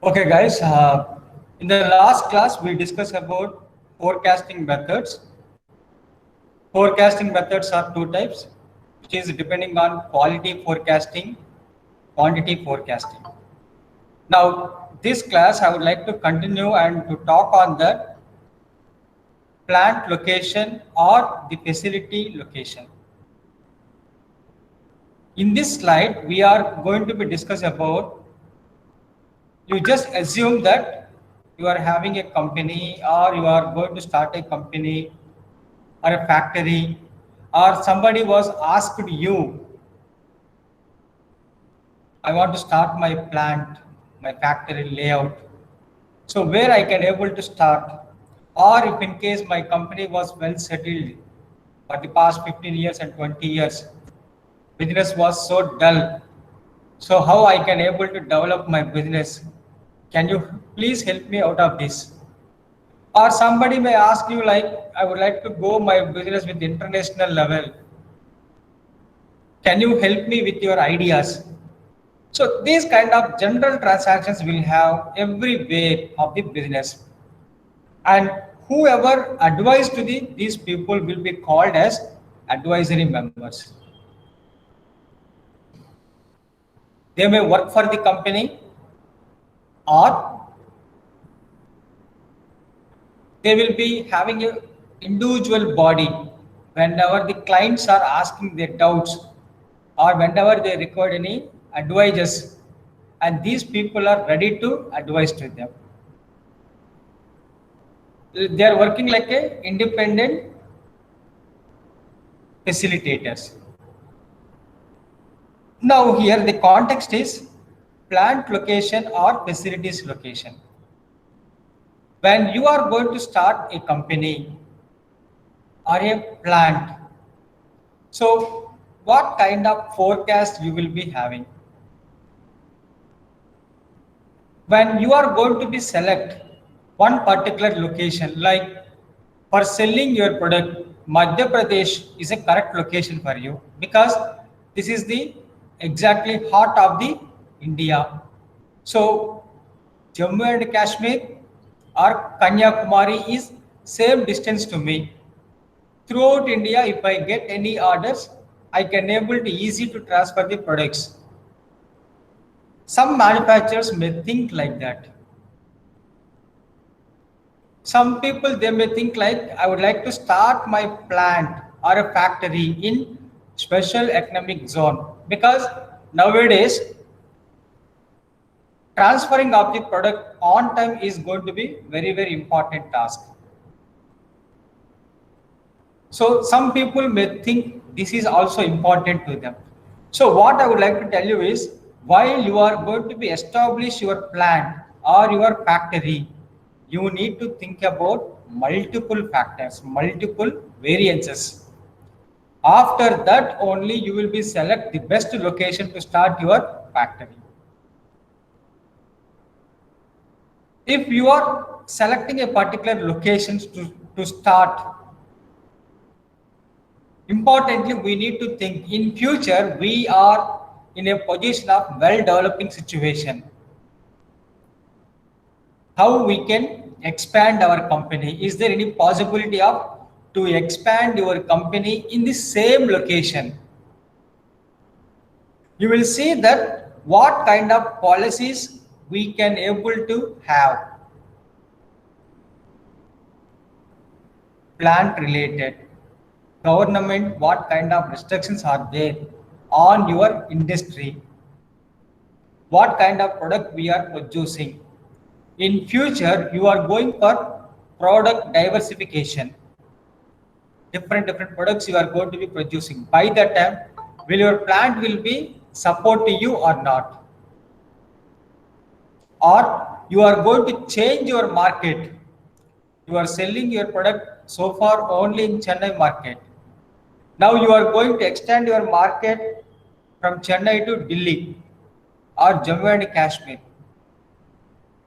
Okay, guys. In the last class, we discussed about forecasting methods. Forecasting methods are two types, which is depending on quality forecasting, quantity forecasting. Now, this class, I would like to continue and to talk on the plant location or the facility location. In this slide, we are going to be discussing about. You just assume that you are having a company or you are going to start a company or a factory, or somebody was asked you, I want to start my plant, my factory layout. So where I can able to start, or if in case my company was well settled for the past 15 years and 20 years, business was so dull. So how I can able to develop my business? Can you please help me out of this? Or somebody may ask you like, I would like to go my business with international level. Can you help me with your ideas? So these kind of general transactions will have everywhere of the business. And whoever advise to these people will be called as advisory members. They may work for the company or they will be having a individual body whenever the clients are asking their doubts or whenever they require any advices, and these people are ready to advise to them. They are working like a independent facilitators. Now here the context is plant location or facilities location. When you are going to start a company or a plant, so what kind of forecast you will be having? When you are going to be select one particular location, like for selling your product, Madhya Pradesh is a correct location for you because this is the exactly heart of the India. So Jammu and Kashmir or Kanyakumari is same distance to me. Throughout India, if I get any orders, I can able to easy to transfer the products. Some manufacturers may think like that. Some people they may think like, I would like to start my plant or a factory in special economic zone, because nowadays transferring of the product on time is going to be very important task. So some people may think this is also important to them. So what I would like to tell you is, while you are going to be establish your plant or your factory, you need to think about multiple factors, multiple variances. After that only you will be select the best location to start your factory. If you are selecting a particular location to start, importantly, we need to think in future we are in a position of well developing situation. How we can expand our company? Is there any possibility of to expand your company in the same location? You will see that what kind of policies we can able to have. Plant related, government, what kind of restrictions are there on your industry, what kind of product we are producing. In future you are going for product diversification, different products you are going to be producing. By that time, will your plant will be support to you or not, or you are going to change your market. You are selling your product so far only in Chennai market. Now you are going to extend your market from Chennai to Delhi or Jammu and Kashmir.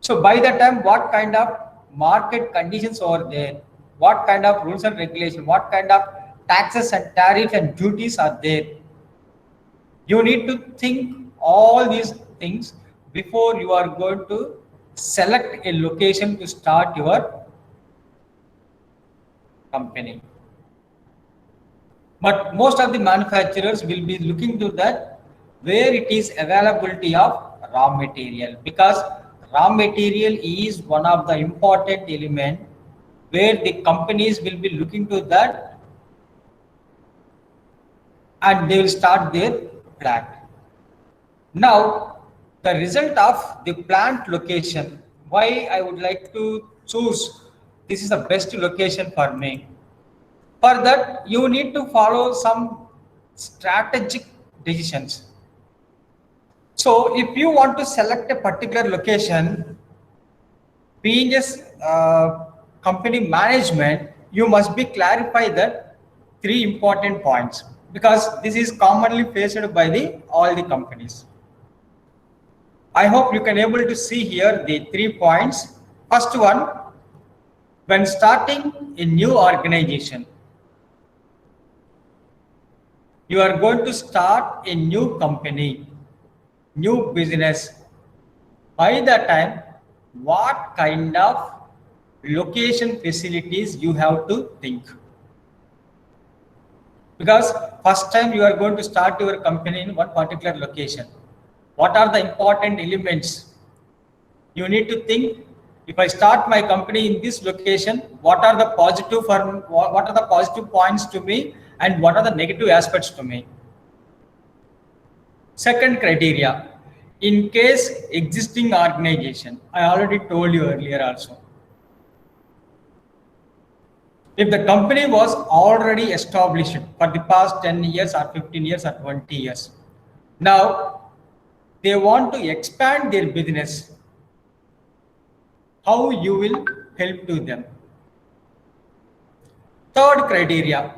So by the time, what kind of market conditions are there, what kind of rules and regulation, what kind of taxes and tariff and duties are there, you need to think all these things before you are going to select a location to start your company. But most of the manufacturers will be looking to that where it is availability of raw material, because raw material is one of the important element where the companies will be looking to that and they will start their plant. Now, the result of the plant location, why I would like to choose this is the best location for me. For that, you need to follow some strategic decisions. So, if you want to select a particular location, being a company management, you must be clarify that three important points, because this is commonly faced by the all the companies. I hope you can able to see here the 3 points. First one, when starting a new organization, you are going to start a new company, new business. By that time, what kind of location facilities you have to think? Because first time you are going to start your company in one particular location. What are the important elements? You need to think, if I start my company in this location, what are the positive points to me and what are the negative aspects to me? Second criteria, in case existing organization, I already told you earlier also. If the company was already established for the past 10 years or 15 years or 20 years, now they want to expand their business, how you will help to them? Third criteria,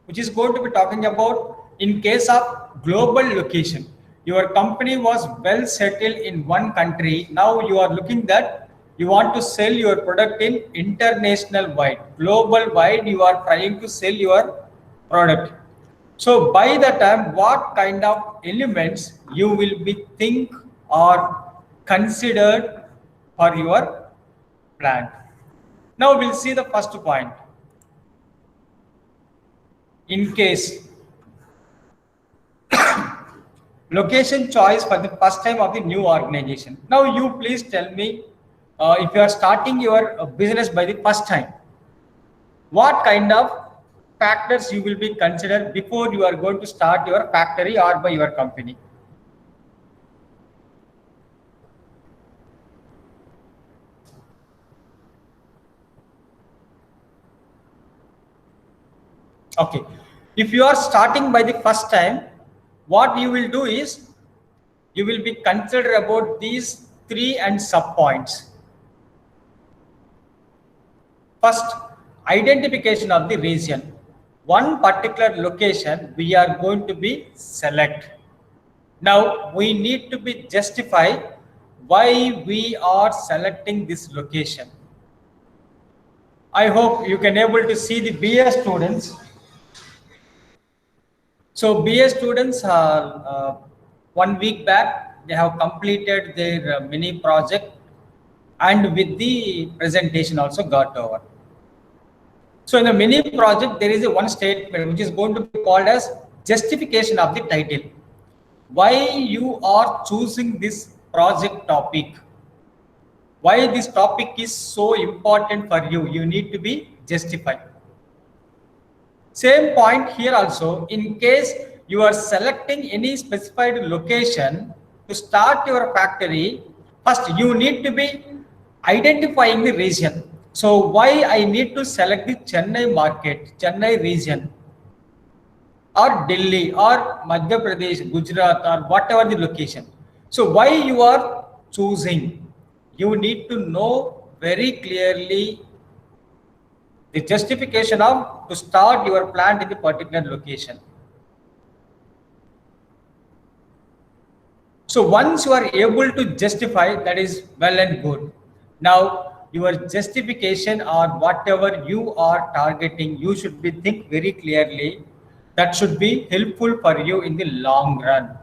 which is going to be talking about in case of global location. Your company was well settled in one country. Now you are looking that you want to sell your product in international wide, global wide, you are trying to sell your product. So by the time, what kind of elements you will be think or considered for your plant? Now we'll see the first point. In case location choice for the first time of the new organization. Now you please tell me, if you are starting your business by the first time, what kind of factors you will be considered before you are going to start your factory or by your company? Okay, if you are starting by the first time, what you will do is you will be considered about these three and sub points. First, identification of the region. One particular location we are going to be select. Now we need to be justify why we are selecting this location. I hope you can able to see the BA students. So BA students are 1 week back, they have completed their mini project and with the presentation also got over. So in the mini project, there is a one statement which is going to be called as justification of the title. Why you are choosing this project topic? Why this topic is so important for you? You need to be justified. Same point here also, in case you are selecting any specified location to start your factory, first you need to be identifying the region. So why I need to select the Chennai market, Chennai region, or Delhi or Madhya Pradesh, Gujarat, or whatever the location. So why you are choosing? You need to know very clearly the justification of to start your plant in the particular location. So once you are able to justify, that is well and good. Now your justification or whatever you are targeting, you should be think very clearly. That should be helpful for you in the long run.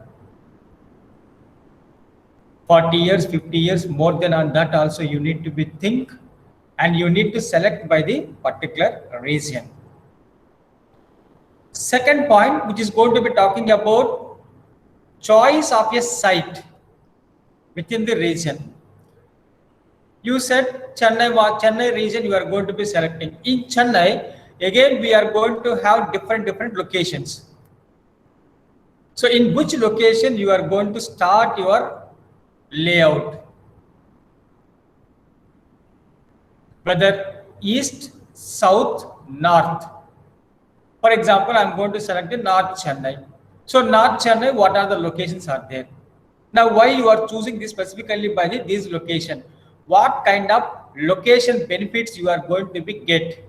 40 years, 50 years, more than on that also you need to be think, and you need to select by the particular region. Second point, which is going to be talking about choice of a site within the region. You said Chennai region you are going to be selecting. In Chennai, again we are going to have different locations. So in which location you are going to start your layout? Whether east, south, north. For example, I am going to select the North Chennai. So North Chennai, what are the locations are there? Now, why you are choosing this specifically by this location? What kind of location benefits you are going to be get?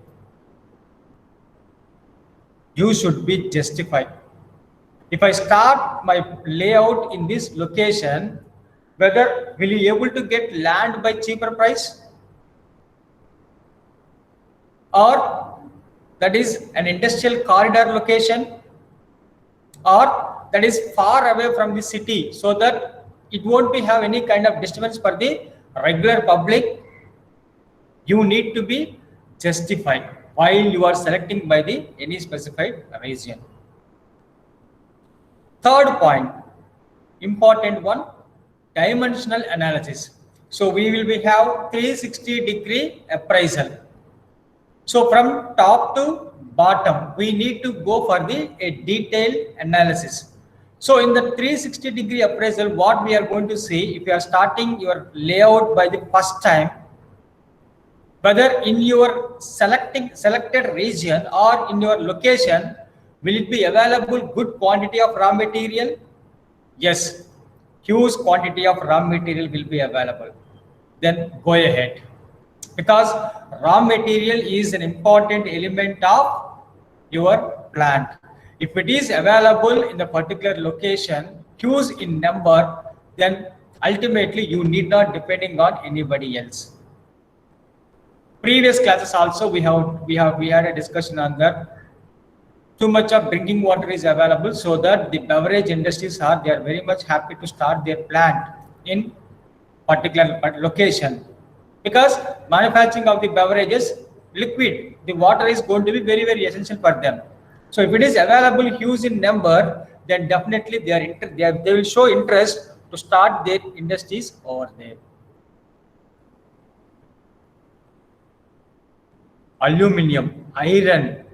You should be justified. If I start my layout in this location, whether will you able to get land by cheaper price, or that is an industrial corridor location, or that is far away from the city, so that it won't be have any kind of disturbance for the regular public. You need to be justified while you are selecting by the any specified region. Third point, important one, dimensional analysis. So we will be have 360-degree appraisal. So from top to bottom, we need to go for a detailed analysis. So in the 360-degree appraisal, what we are going to see, if you are starting your layout by the first time, whether in your selected region or in your location, will it be available good quantity of raw material? Yes, huge quantity of raw material will be available. Then go ahead. Because raw material is an important element of your plant. If it is available in the particular location, huge in number, then ultimately you need not depending on anybody else. Previous classes also we had a discussion on that. Too much of drinking water is available, so that the beverage industries they are very much happy to start their plant in particular location, because manufacturing of the beverages liquid, the water is going to be very essential for them. So if it is available huge in number, then definitely they will show interest to start their industries over there. Aluminium, iron.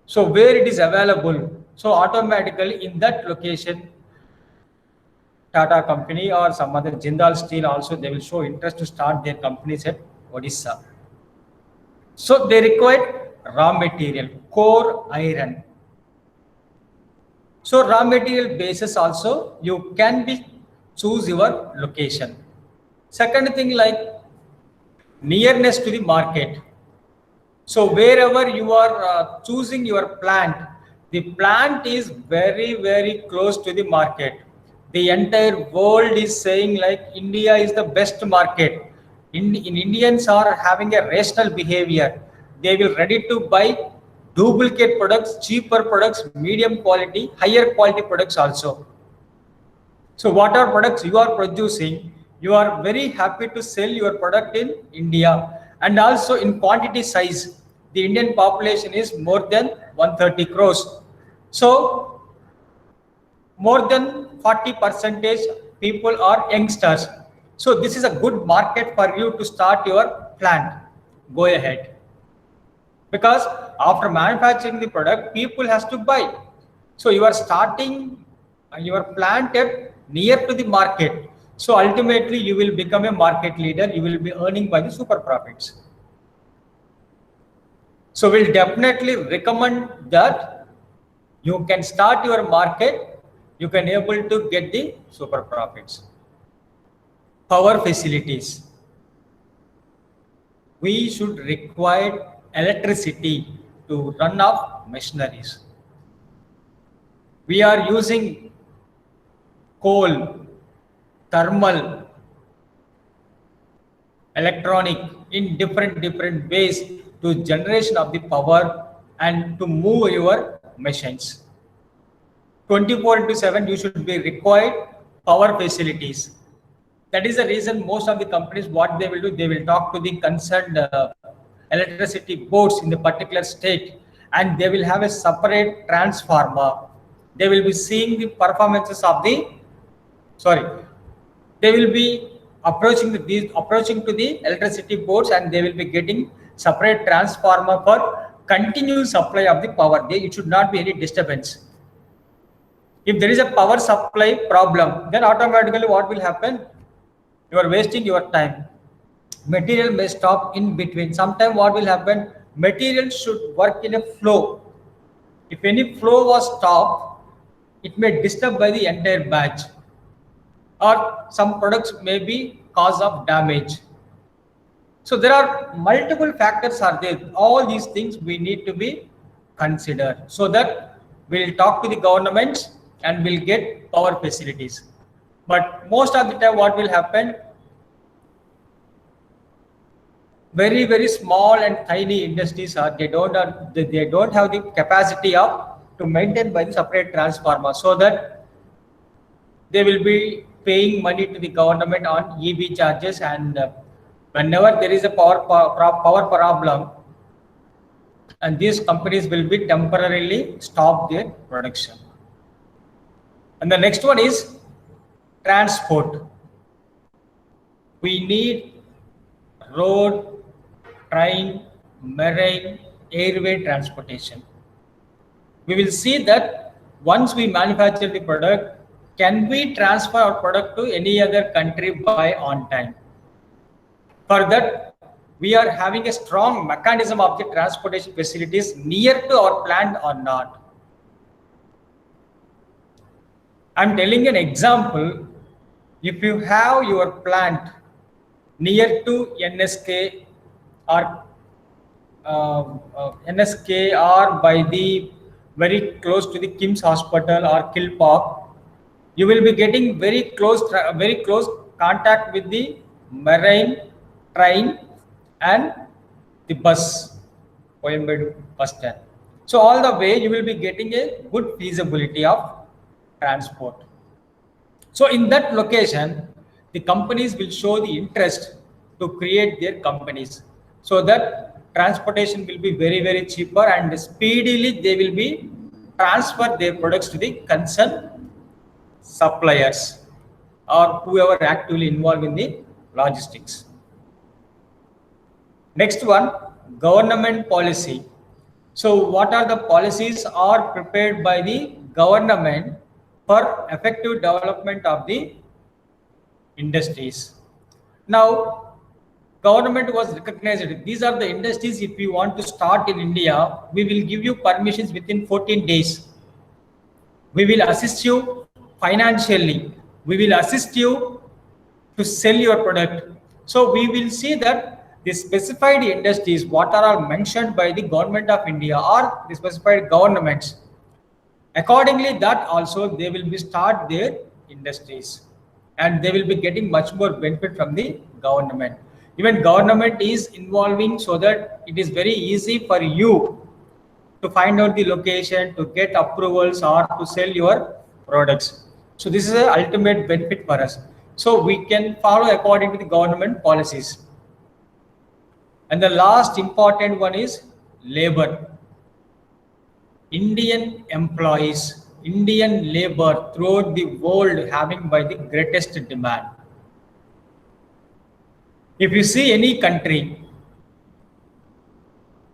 So where it is available, so automatically in that location, Tata company or some other Jindal Steel also, they will show interest to start their companies at Odisha. So they require raw material, core iron. So raw material basis also, you can be choose your location. Second thing, like nearness to the market. So wherever you are choosing your plant, the plant is very close to the market. The entire world is saying like India is the best market. Indians are having a rational behavior. They will ready to buy duplicate products, cheaper products, medium quality, higher quality products also. So what are products you are producing, you are very happy to sell your product in India. And also in quantity size, the Indian population is more than 130 crores. So more than 40% people are youngsters. So this is a good market for you to start your plant. Go ahead. Because after manufacturing the product, people has to buy. So you are starting your plant at near to the market. So ultimately you will become a market leader. You will be earning by the super profits. So we'll definitely recommend that you can start your market. You can able to get the super profits. Power facilities. We should require electricity to run off machineries. We are using coal, thermal, electronic in different ways to generation of the power and to move your machines. 24/7 you should be required power facilities. That is the reason most of the companies, what they will do, they will talk to the concerned electricity boards in the particular state, and they will have a separate transformer. They will be seeing the performances of the, sorry, they will be approaching to the electricity boards, and they will be getting separate transformer for continuous supply of the power. It should not be any disturbance. If there is a power supply problem, then automatically what will happen? You are wasting your time. Material may stop in between. Sometime what will happen? Material should work in a flow. If any flow was stopped, it may disturb by the entire batch, or some products may be cause of damage. So there are multiple factors are there. All these things we need to be considered, so that we'll talk to the governments and we'll get power facilities. But most of the time what will happen, very, very small and tiny industries are, they don't have the capacity of to maintain by the separate transformer, so that they will be paying money to the government on EB charges, and whenever there is a power problem, and these companies will be temporarily stop their production. And the next one is transport. We need road, train, marine, airway transportation. We will see that once we manufacture the product, can we transfer our product to any other country by on time? For that, we are having a strong mechanism of the transportation facilities near to our plant or not. I'm telling an example. If you have your plant near to NSK or by the very close to the KIMS Hospital or Kilpauk, you will be getting very close contact with the marine, train, and the bus, Coimbatore bus stand. So all the way you will be getting a good feasibility of transport. So in that location, the companies will show the interest to create their companies, so that transportation will be very, very cheaper, and speedily they will be transfer their products to the concerned suppliers or whoever actively involved in the logistics. Next one, government policy. So what are the policies are prepared by the government for effective development of the industries? Now, government was recognized. These are the industries. If you want to start in India, we will give you permissions within 14 days. We will assist you financially. We will assist you to sell your product. So we will see that the specified industries, what are all mentioned by the government of India or the specified governments, accordingly that also they will be start their industries, and they will be getting much more benefit from the government. Even government is involving, so that it is very easy for you to find out the location, to get approvals, or to sell your products. So this is an ultimate benefit for us. So we can follow according to the government policies. And the last important one is labor. Indian employees, Indian labor throughout the world having by the greatest demand. If you see any country,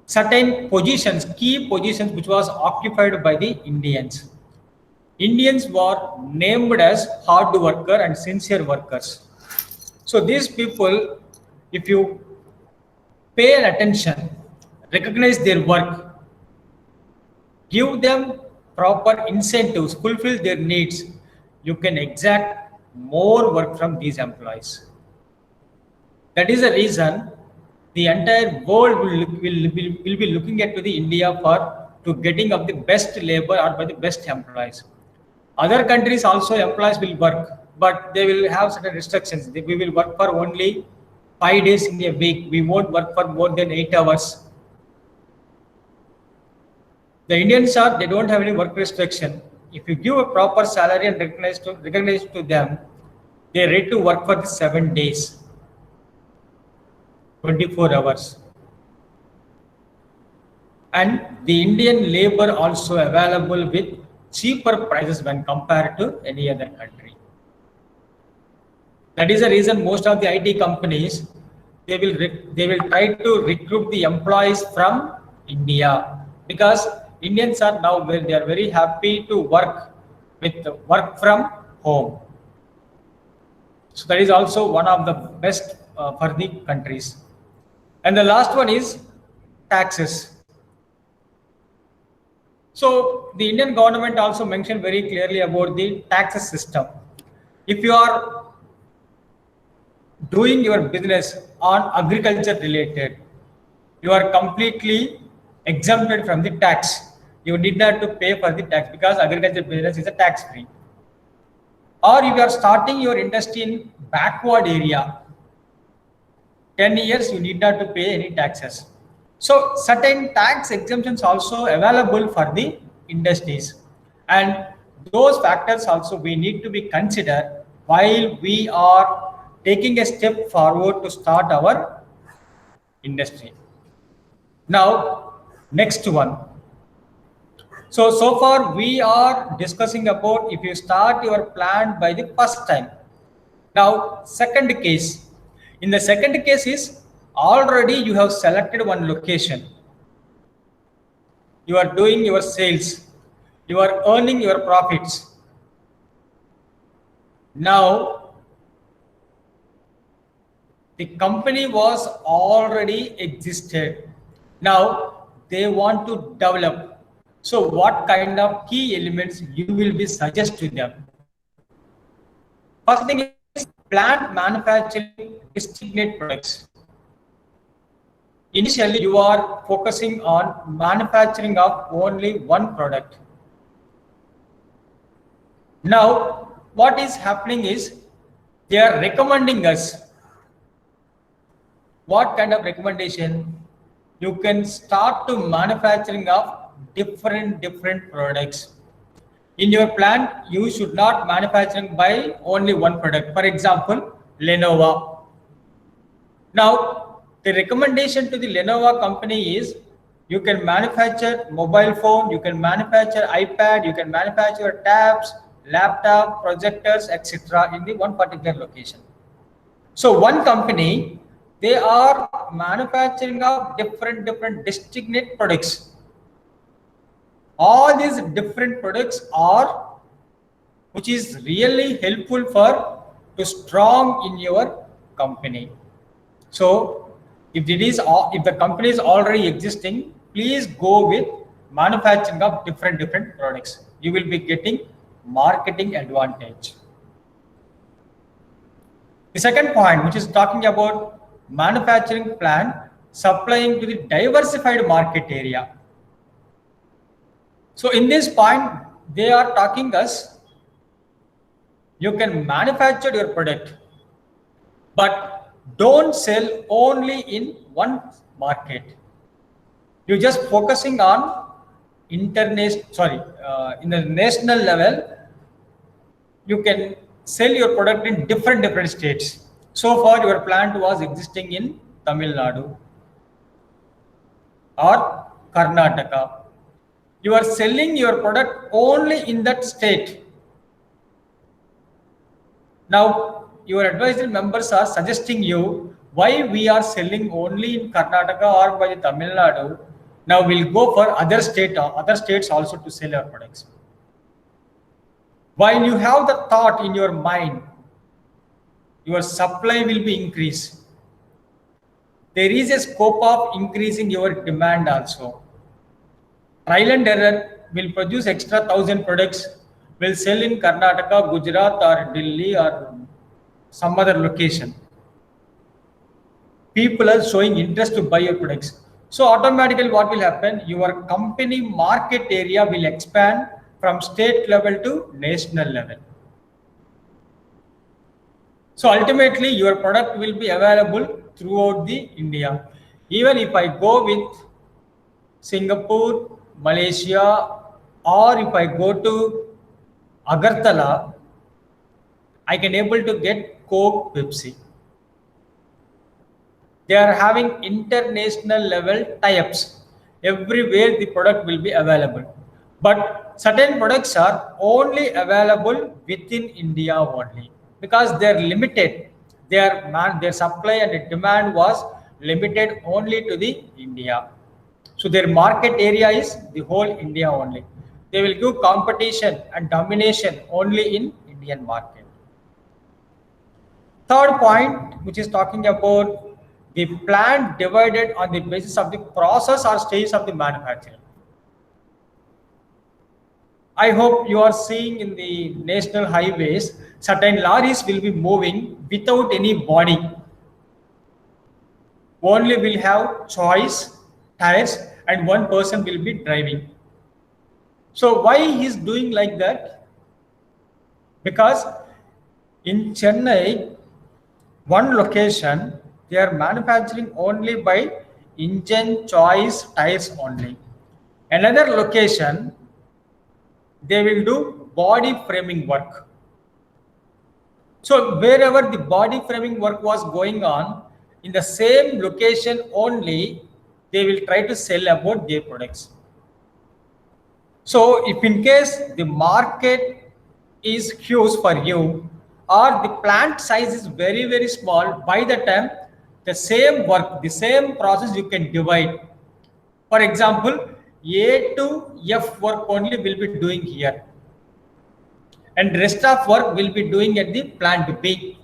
certain positions, key positions which was occupied by the Indians. Indians were named as hard worker and sincere workers. So these people, if you pay an attention, recognize their work, give them proper incentives, fulfill their needs, you can exact more work from these employees. That is the reason the entire world will be looking at to the India for to getting of the best labor or by the best employees. Other countries also employees will work, but they will have certain restrictions. We will work for only 5 days in a week. We won't work for more than 8 hours. The Indians they don't have any work restriction. If you give a proper salary and recognize to them, They are ready to work for the 7 days, 24 hours. And the Indian labor also available with cheaper prices when compared to any other country. That is the reason most of the IT companies, they will try to recruit the employees from India, because Indians are now they are very happy to work with work from home. So that is also one of the best for the countries. And the last one is taxes. So the Indian government also mentioned very clearly about the taxes system. If you are doing your business on agriculture related, you are completely exempted from the tax. You need not to pay for the tax because agriculture business is a tax free. Or if you are starting your industry in backward area, 10 years you need not to pay any taxes. So certain tax exemptions also available for the industries, and those factors also we need to be considered while we are taking a step forward to start our industry. Now, next one. So far we are discussing about if you start your plan by the first time. Now, second case. In the second case is already you have selected one location. You are doing your sales. You are earning your profits. Now, the company was already existed. Now, they want to develop. So what kind of key elements you will be suggest to them? First thing is plant manufacturing distinct products. Initially, you are focusing on manufacturing of only one product. Now, what is happening is they are recommending us. What kind of recommendation? You can start to manufacturing of different products. In your plant, you should not manufacturing by only one product. For example, Lenovo. Now, the recommendation to the Lenovo company is you can manufacture mobile phone, you can manufacture iPad, you can manufacture tabs, laptop, projectors, etc. in the one particular location. So one company, they are manufacturing of different distinct products. All these different products are, which is really helpful for to strong in your company. So if the company is already existing, please go with manufacturing of different products. You will be getting marketing advantage. The second point, which is talking about manufacturing plant supplying to the diversified market area. So in this point, they are talking us, you can manufacture your product, but don't sell only in one market. You're just focusing on in the national level. You can sell your product in different states. So far, your plant was existing in Tamil Nadu or Karnataka. You are selling your product only in that state. Now, your advisory members are suggesting you why we are selling only in Karnataka or by Tamil Nadu. Now we'll go for other states also to sell our products. While you have the thought in your mind, your supply will be increased. There is a scope of increasing your demand also. Trial and error will produce extra 1,000 products, will sell in Karnataka, Gujarat or Delhi or some other location. People are showing interest to buy your products. So automatically what will happen? Your company market area will expand from state level to national level. So ultimately your product will be available throughout the India. Even if I go with Singapore, Malaysia, or if I go to Agartala, I can able to get Coke, Pepsi. They are having international level tie-ups. Everywhere the product will be available. But certain products are only available within India only because they are limited. Their supply and demand was limited only to the India. So their market area is the whole India only. They will give competition and domination only in Indian market. Third point, which is talking about the plant divided on the basis of the process or stage of the manufacturing. I hope you are seeing in the national highways, certain lorries will be moving without any body. Only will have choice, tires, and one person will be driving. So why he is doing like that? Because in Chennai, one location, they are manufacturing only by engine choice tires only. Another location, they will do body framing work. So wherever the body framing work was going on, in the same location only, they will try to sell about their products. So if in case the market is huge for you or the plant size is very, very small, by the time the same work, the same process you can divide. For example, A to F work only will be doing here and rest of work will be doing at the plant B.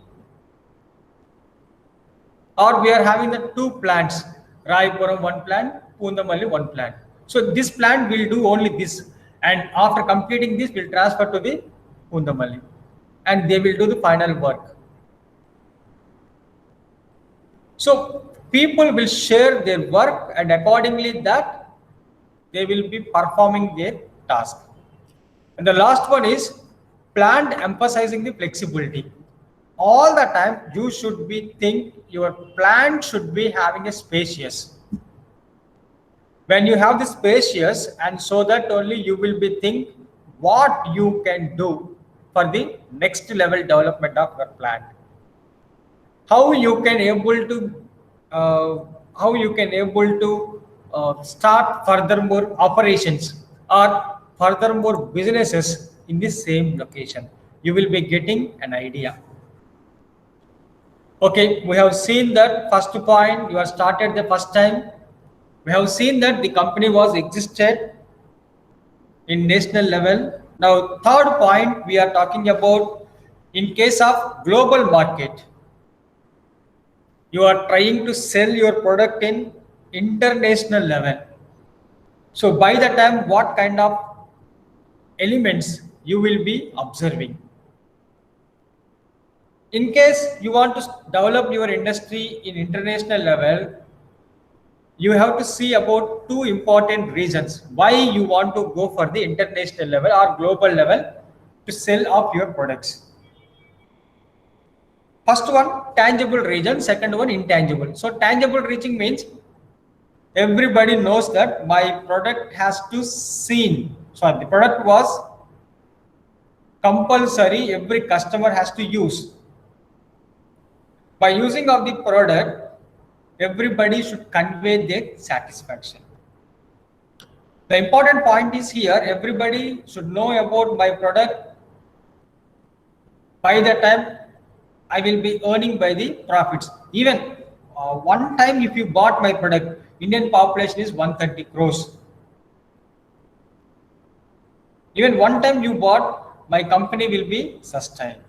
Or we are having the two plants, Raipuram one plant, Pundamalli one plant. So this plant will do only this, and after completing this, will transfer to the Pundamalli, and they will do the final work. So people will share their work, and accordingly that they will be performing their task. And the last one is plant emphasizing the flexibility. All the time you should be think your plant should be having a spacious. When you have the spacious, and so that only you will be think what you can do for the next level development of your plant. How you can able to start furthermore operations or furthermore businesses in the same location. You will be getting an idea. Okay, we have seen that first point, you have started the first time. We have seen that the company was existed in national level. Now, third point, we are talking about in case of global market. You are trying to sell your product in international level. So by the time, what kind of elements you will be observing? In case you want to develop your industry in international level, you have to see about two important reasons why you want to go for the international level or global level to sell off your products. First one, tangible region. Second one, intangible. So tangible reaching means everybody knows that my product has to seen. So the product was compulsory, every customer has to use. By using of the product, everybody should convey their satisfaction. The important point is here, everybody should know about my product. By the time I will be earning by the profits. Even one time if you bought my product, Indian population is 130 crores. Even one time you bought, my company will be sustained.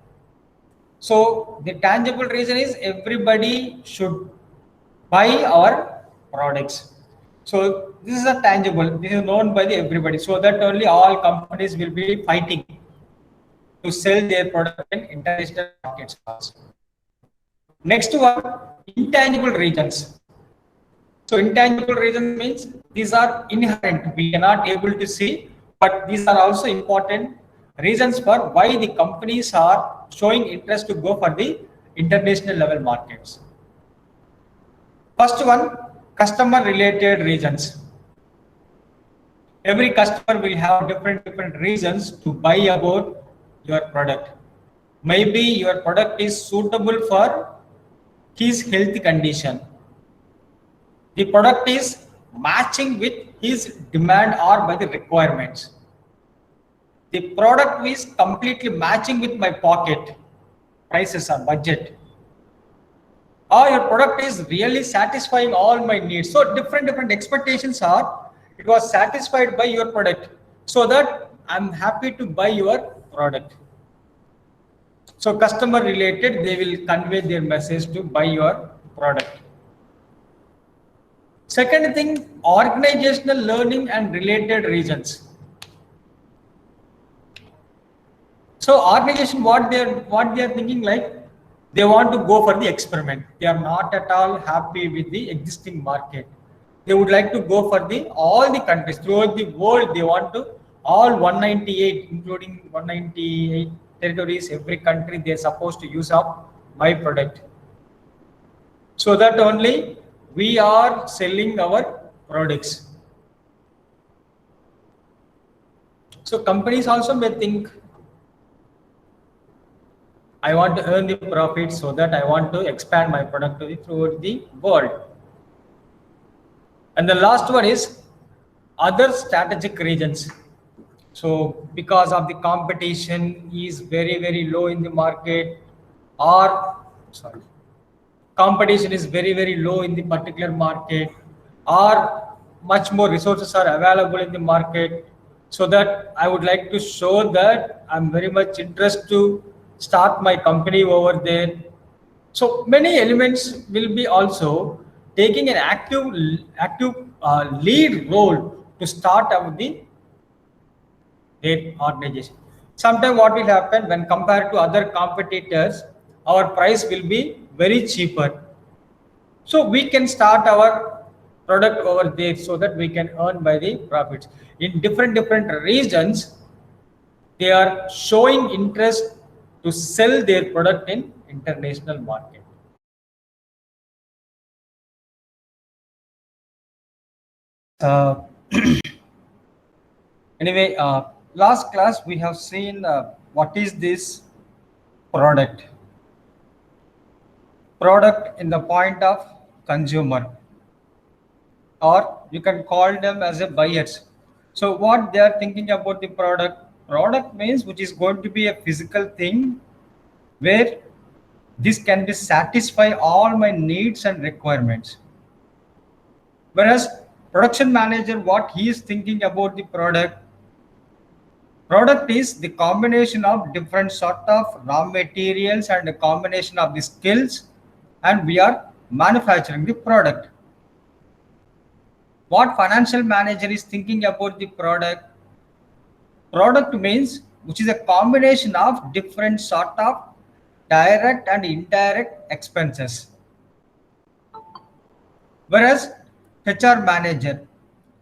So the tangible reason is everybody should buy our products. So this is a tangible, this is known by the everybody. So that only all companies will be fighting to sell their product in international markets also. Next one, intangible regions. So intangible regions means these are inherent, we cannot able to see, but these are also important reasons for why the companies are showing interest to go for the international level markets. First one, customer related reasons. Every customer will have different reasons to buy about your product. maybe your product is suitable for his health condition. The product is matching with his demand or by the requirements. The product is completely matching with my pocket prices or budget, or your product is really satisfying all my needs. So different expectations are, it was satisfied by your product, so that I'm happy to buy your product. So customer related, they will convey their message to buy your product. Second thing, organizational learning and related reasons. So organization, what they are thinking, like they want to go for the experiment. They are not at all happy with the existing market. They would like to go for the all the countries throughout the world. They want to all 198, including 198 territories, every country they are supposed to use up my product. So that only we are selling our products. So companies also may think, I want to earn the profit, so that I want to expand my product throughout the world. And the last one is other strategic reasons. So because of the competition is very low in the market, or competition is very low in the particular market, or much more resources are available in the market, so that I would like to show that I'm very much interested to start my company over there. So many elements will be also taking an active lead role to start up their organization. Sometimes what will happen, when compared to other competitors, our price will be very cheaper. So we can start our product over there, so that we can earn by the profits. In different regions, they are showing interest to sell their product in international market. Anyway, last class we have seen what is this product in the point of consumer, or you can call them as a buyers. So what they are thinking about the product means, which is going to be a physical thing where this can be satisfy all my needs and requirements. Whereas production manager, what he is thinking about the product is the combination of different sort of raw materials and a combination of the skills, and we are manufacturing the product. What financial manager is thinking about the product means, which is a combination of different sort of direct and indirect expenses. Whereas HR manager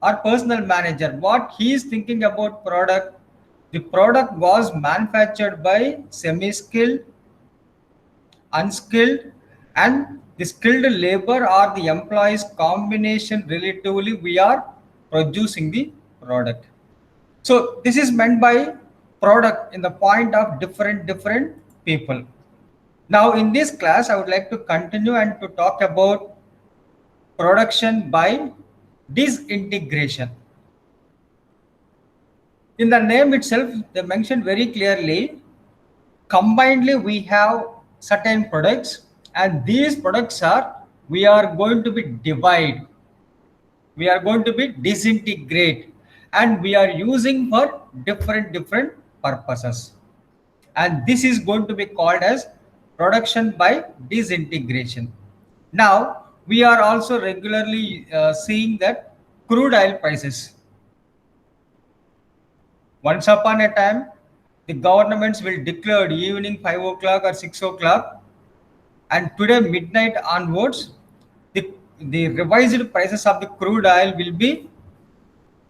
or personal manager, what he is thinking about product, the product was manufactured by semi-skilled, unskilled, and the skilled labor or the employees combination, relatively we are producing the product. So this is meant by product in the point of different people. Now in this class, I would like to continue and to talk about production by disintegration. In the name itself, they mentioned very clearly, combinedly we have certain products, and these products are, we are going to be divide, we are going to be disintegrate, and we are using for different purposes. And this is going to be called as production by disintegration. Now we are also regularly seeing that crude oil prices. Once upon a time, the governments will declare evening 5 o'clock or 6 o'clock, and today midnight onwards, the revised prices of the crude oil will be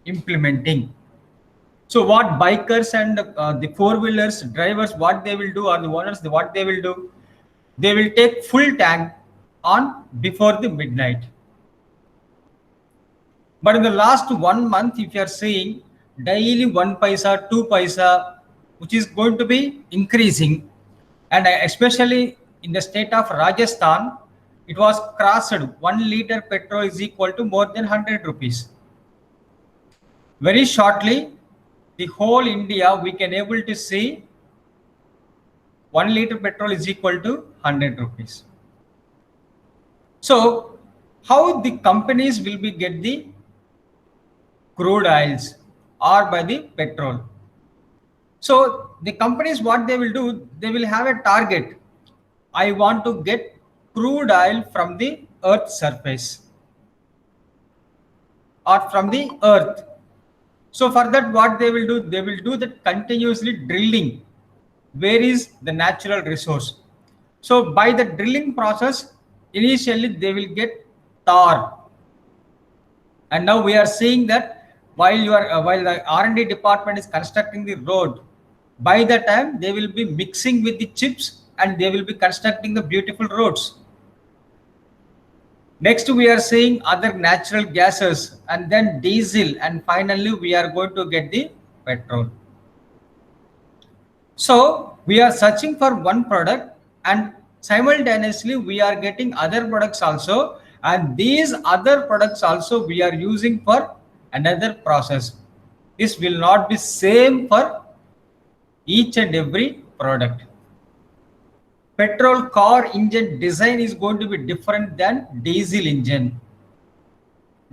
implementing. So what bikers and the four-wheelers drivers, what they will do, or the owners, what they will do, they will take full tank on before the midnight. But in the last 1 month, if you are seeing daily 1 paisa, 2 paisa, which is going to be increasing, And especially in the state of Rajasthan, it was crossed 1 liter petrol is equal to more than 100 rupees. Very shortly, the whole India, we can able to see 1 liter petrol is equal to 100 rupees. So how the companies will be get the crude oils or by the petrol? So the companies, what they will do, they will have a target. I want to get crude oil from the earth surface or from the earth. So for that, what they will do, they will do that continuously drilling. Where is the natural resource? So by the drilling process, initially they will get tar. And now we are seeing that while the R&D department is constructing the road, by the time they will be mixing with the chips and they will be constructing the beautiful roads. Next, we are seeing other natural gases and then diesel, and finally we are going to get the petrol. So we are searching for one product and simultaneously we are getting other products also, and these other products also we are using for another process. This will not be same for each and every product. Petrol car engine design is going to be different than diesel engine.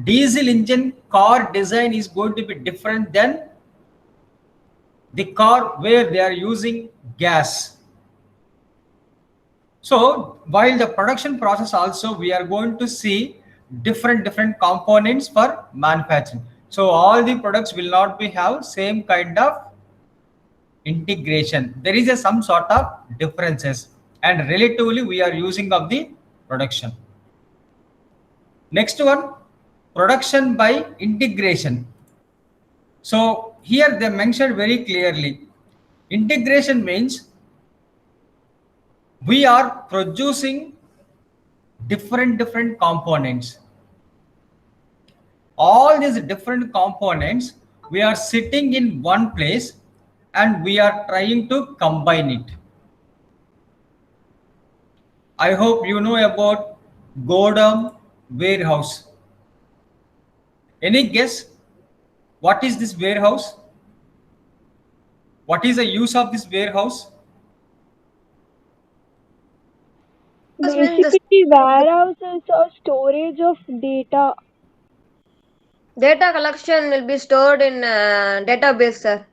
Diesel engine car design is going to be different than the car where they are using gas. So while the production process also, we are going to see different components for manufacturing. So all the products will not be have same kind of integration. There is some sort of differences, and relatively we are using of the production. Next one, production by integration. So here they mentioned very clearly, integration means we are producing different components. All these different components, we are sitting in one place and we are trying to combine it. I hope you know about Godam warehouse. Any guess? What is this warehouse? What is the use of this warehouse? Basically, warehouse is a storage of data. Data collection will be stored in database, sir.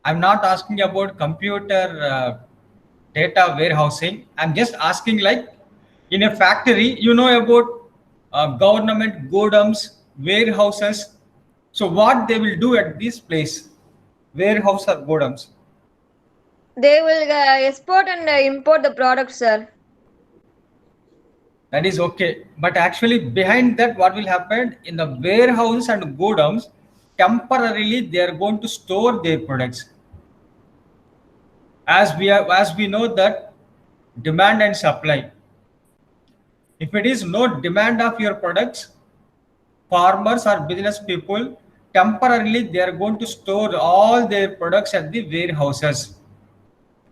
I'm not asking about computer data warehousing. I'm just asking, like, in a factory, you know about government godams, warehouses. So what they will do at this place, warehouse or godams? They will export and import the products, sir. That is okay. But actually behind that, what will happen in the warehouse and godams, temporarily they are going to store their products. As we know that demand and supply. If it is no demand of your products, farmers or business people, temporarily they are going to store all their products at the warehouses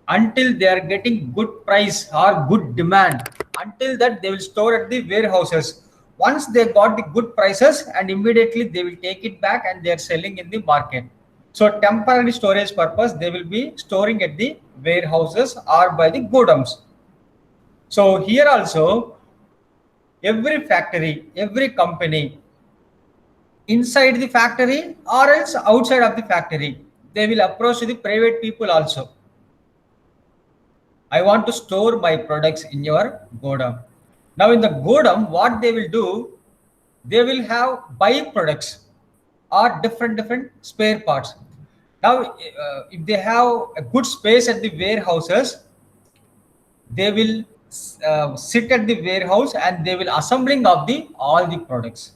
until they are getting good price or good demand. Until that, they will store at the warehouses. Once they got the good prices, and immediately they will take it back and they are selling in the market. So temporary storage purpose, they will be storing at the warehouses or by the godams. So here also, every factory, every company, inside the factory or else outside of the factory, they will approach the private people also. I want to store my products in your godam. Now in the godam, what they will do, they will have byproducts or different spare parts. Now, if they have a good space at the warehouses, they will sit at the warehouse and they will assembling of the all the products.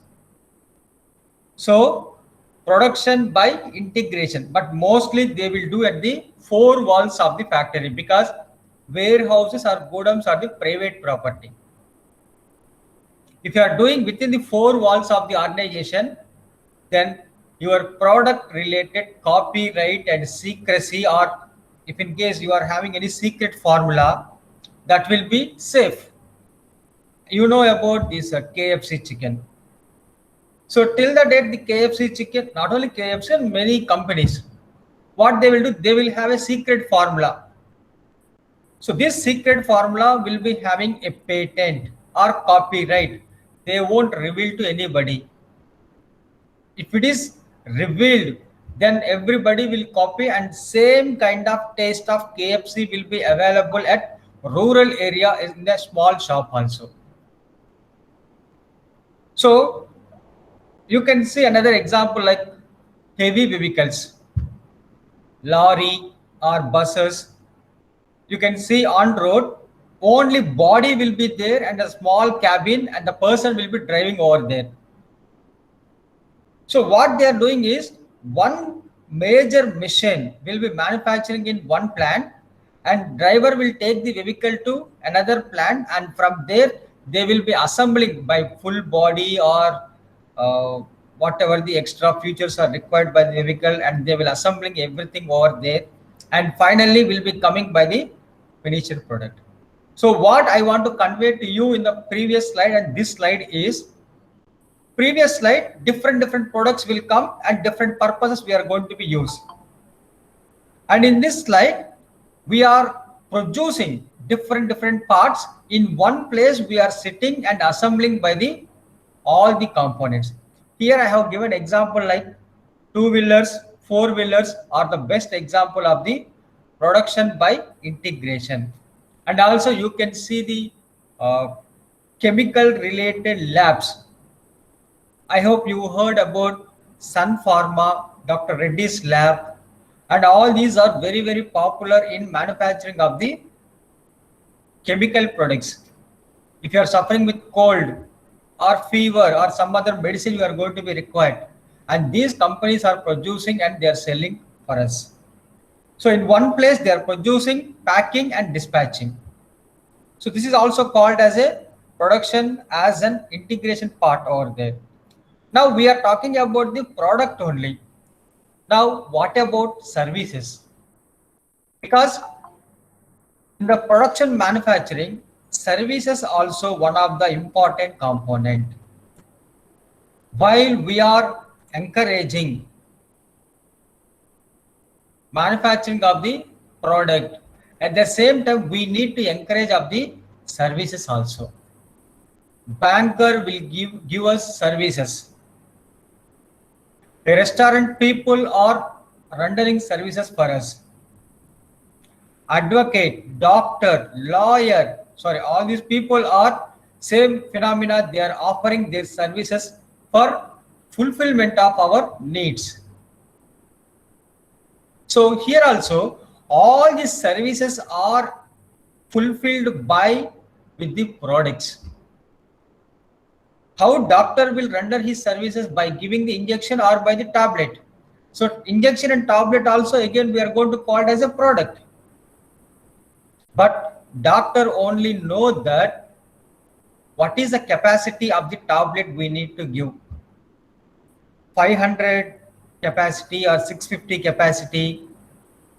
So production by integration, but mostly they will do at the four walls of the factory, because warehouses or godams are the private property. If you are doing within the four walls of the organization, then your product related copyright and secrecy or if in case you are having any secret formula, that will be safe. You know about this KFC chicken. So till the date, the KFC chicken, not only KFC and many companies, what they will do, they will have a secret formula. So this secret formula will be having a patent or copyright. They won't reveal to anybody. If it is revealed, then everybody will copy, and same kind of taste of KFC will be available at rural area in the small shop also. So you can see another example like heavy vehicles, lorry or buses. You can see on road, only body will be there and a small cabin, and the person will be driving over there. So what they are doing is, one major machine will be manufacturing in one plant, and driver will take the vehicle to another plant, and from there they will be assembling by full body or whatever the extra features are required by the vehicle, and they will assembling everything over there, and finally will be coming by the finished product. So what I want to convey to you in the previous slide and this slide is, previous slide, different products will come and different purposes we are going to be used. And in this slide, we are producing different parts in one place. We are sitting and assembling by the all the components. Here I have given example like two-wheelers, four-wheelers are the best example of the production by integration. And also you can see the chemical related labs. I hope you heard about Sun Pharma, Dr. Reddy's lab, and all these are very popular in manufacturing of the chemical products. If you are suffering with cold or fever or some other medicine you are going to be required, and these companies are producing and they are selling for us. So in one place they are producing, packing and dispatching. So this is also called as a production as an integration part over there. Now we are talking about the product only. Now what about services? Because in the production manufacturing, services also one of the important component. While we are encouraging manufacturing of the product, at the same time we need to encourage of the services also. Banker will give us services. The restaurant people are rendering services for us. Advocate, doctor, lawyer, all these people are same phenomena. They are offering their services for fulfillment of our needs. So here also all these services are fulfilled by with the products. How doctor will render his services? By giving the injection or by the tablet. So injection and tablet also again we are going to call it as a product. But doctor only know that what is the capacity of the tablet we need to give. 500 capacity or 650 capacity,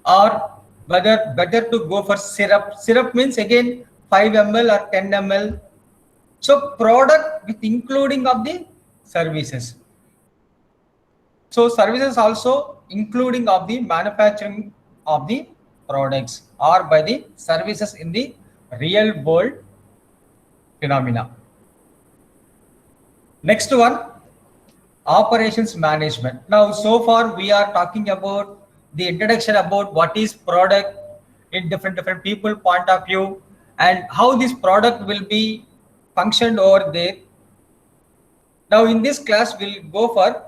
or whether better to go for syrup. Syrup means again 5 ml or 10 ml. So product with including of the services. So services also including of the manufacturing of the products or by the services in the real world phenomena. Next one, operations management. Now so far we are talking about the introduction about what is product in different people point of view, and how this product will be functioned over there. Now in this class we'll go for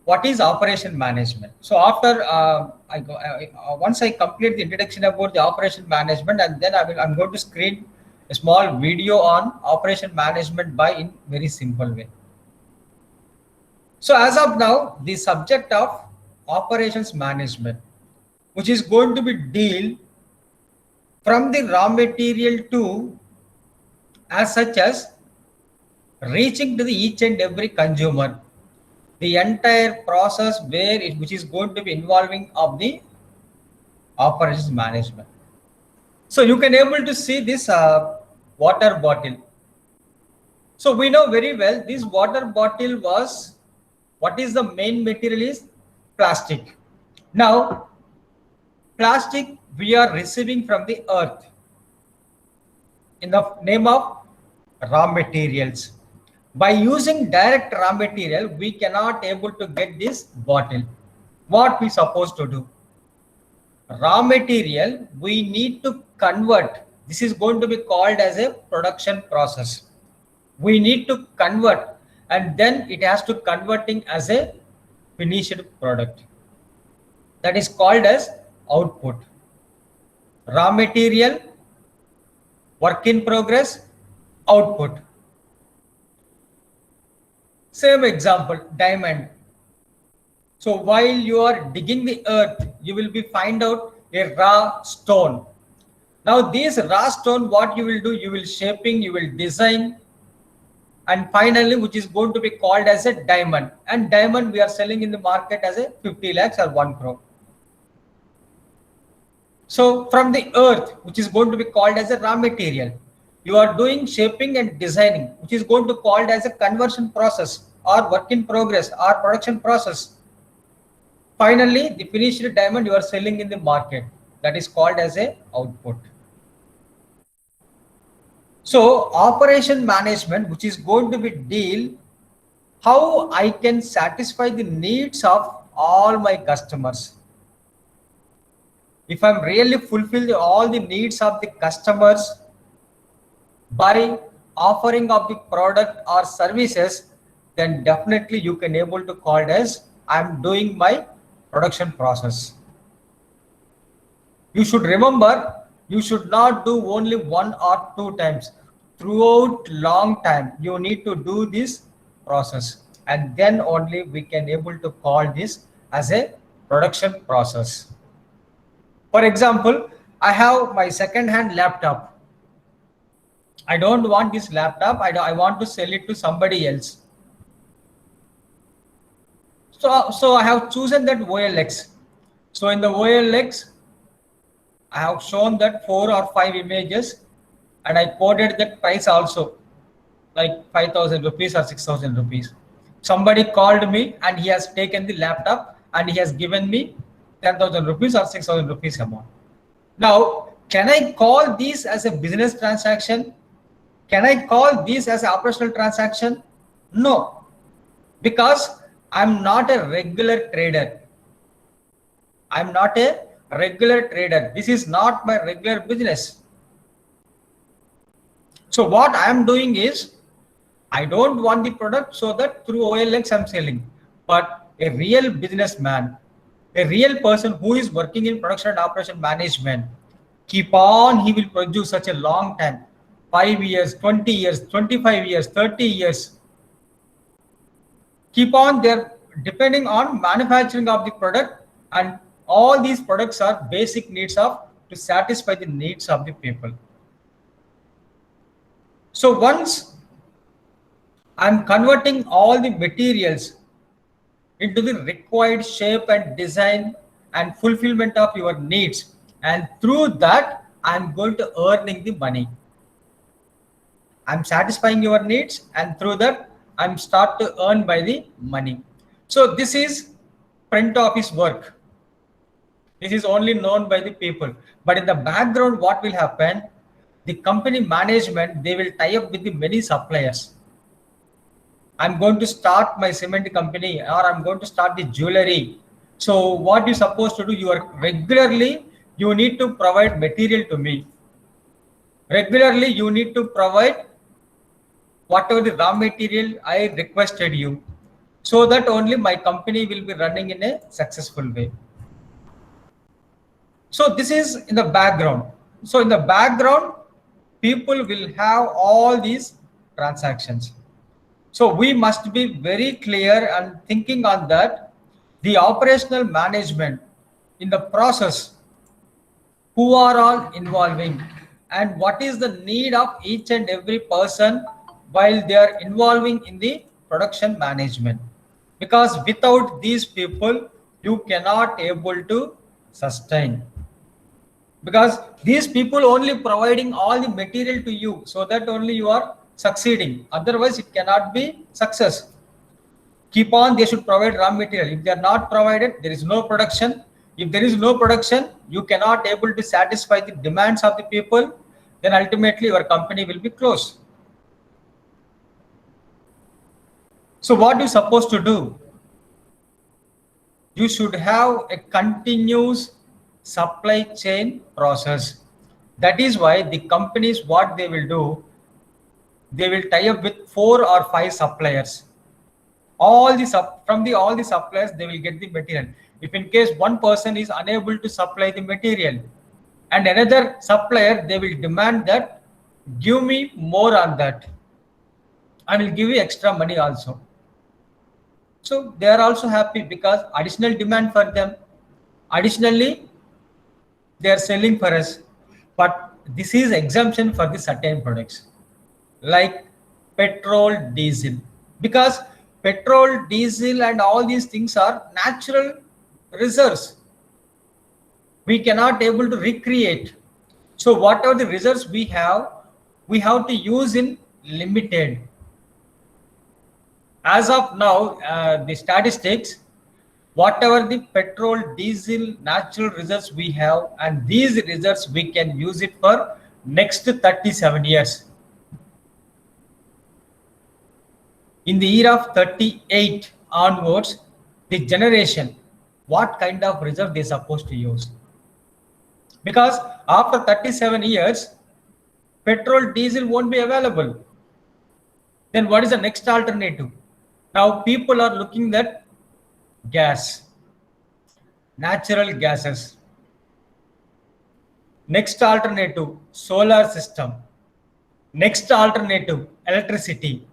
what is operation management. So after once I complete the introduction about the operation management, and then I'm going to screen a small video on operation management by in very simple way. So as of now, the subject of operations management, which is going to be deal from the raw material to as such as reaching to the each and every consumer, the entire process which is going to be involving of the operations management. So you can able to see this water bottle. So we know very well this water bottle was, what is the main material is plastic. Now plastic we are receiving from the earth in the name of raw materials. By using direct raw material, we cannot able to get this bottle. What we supposed to do? Raw material we need to convert. This is going to be called as a production process. We need to convert, and then it has to converting as a finished product. That is called as output. Raw material, work in progress, output. Same example, diamond. So while you are digging the earth, you will be find out a raw stone. Now this raw stone, what you will do, you will shaping, you will design, and finally which is going to be called as a diamond. And diamond we are selling in the market as a 50 lakhs or 1 crore. So from the earth, which is going to be called as a raw material, you are doing shaping and designing, which is going to called as a conversion process or work in progress or production process. Finally, the finished diamond you are selling in the market, that is called as a output. So operation management, which is going to be deal how I can satisfy the needs of all my customers. If I'm really fulfill all the needs of the customers by offering of the product or services, then definitely you can able to call it as I'm doing my production process. You should remember, you should not do only 1 or 2 times. Throughout long time, you need to do this process, and then only we can able to call this as a production process. For example, I have my second-hand laptop. I don't want this laptop. I want to sell it to somebody else. So I have chosen that OLX. So in the OLX, I have shown that 4 or 5 images, and I quoted that price also, like 5,000 rupees or 6,000 rupees. Somebody called me and he has taken the laptop and he has given me 10,000 rupees or 6,000 rupees amount. Now, can I call this as a business transaction? Can I call this as an operational transaction? No, because I'm not a regular trader. I'm not a regular trader. This is not my regular business. So what I'm doing is, I don't want the product so that through OLX I'm selling, but a real businessman, a real person who is working in production and operation management, keep on, he will produce such a long time, 5 years, 20 years, 25 years, 30 years. Keep on there, depending on manufacturing of the product, and all these products are basic needs of to satisfy the needs of the people. So once I'm converting all the materials into the required shape and design and fulfillment of your needs, and through that I'm going to earning the money. I'm satisfying your needs, and through that I'm start to earn by the money. So this is front office work. This is only known by the people, but in the background what will happen, the company management, they will tie up with the many suppliers. I'm going to start my cement company, or I'm going to start the jewelry. So what you're supposed to do, you are regularly, you need to provide material to me. Regularly, you need to provide whatever the raw material I requested you, so that only my company will be running in a successful way. So this is in the background. So in the background, people will have all these transactions. So we must be very clear and thinking on that, the operational management in the process, who are all involving, and what is the need of each and every person while they are involving in the production management. Because without these people, you cannot able to sustain. because these people only providing all the material to you, so that only you are succeeding. Otherwise it cannot be success. Keep on, they should provide raw material. If they are not provided, there is no production. If there is no production, you cannot able to satisfy the demands of the people, then ultimately your company will be closed. So what you supposed to do? You should have a continuous supply chain process. That is why the companies, what they will do, they will tie up with 4 or 5 suppliers. All the suppliers, they will get the material. If in case one person is unable to supply the material, and another supplier, they will demand that give me more on that, I will give you extra money also. So they are also happy because additional demand for them. Additionally, they are selling for us. But this is exemption for the certain products like petrol, diesel, because petrol, diesel and all these things are natural reserves. We cannot able to recreate. So whatever the reserves we have to use in limited. As of now, the statistics, whatever the petrol, diesel, natural reserves we have, and these reserves we can use it for next 37 years. In the year of 38 onwards, the generation, what kind of reserve they supposed to use? Because after 37 years, petrol, diesel won't be available. Then what is the next alternative? Now people are looking at gas, natural gases. Next alternative, solar system. Next alternative, electricity.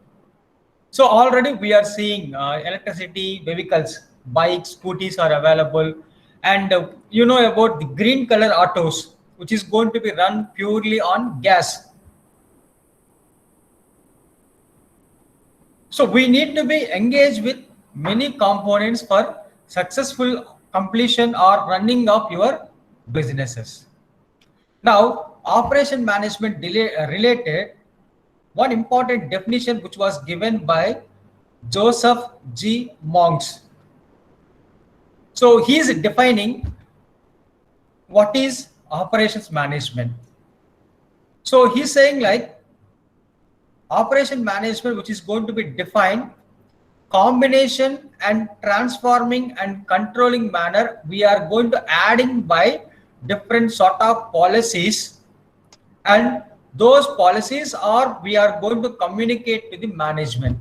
So already we are seeing electricity vehicles, bikes, scooties are available. And you know about the green color autos, which is going to be run purely on gas. So we need to be engaged with many components for successful completion or running of your businesses. Now, operation management related, one important definition which was given by Joseph G. Monks. So he is defining what is operations management. So he's saying like operation management, which is going to be defined combination and transforming and controlling manner we are going to adding by different sort of policies, and those policies are we are going to communicate to the management.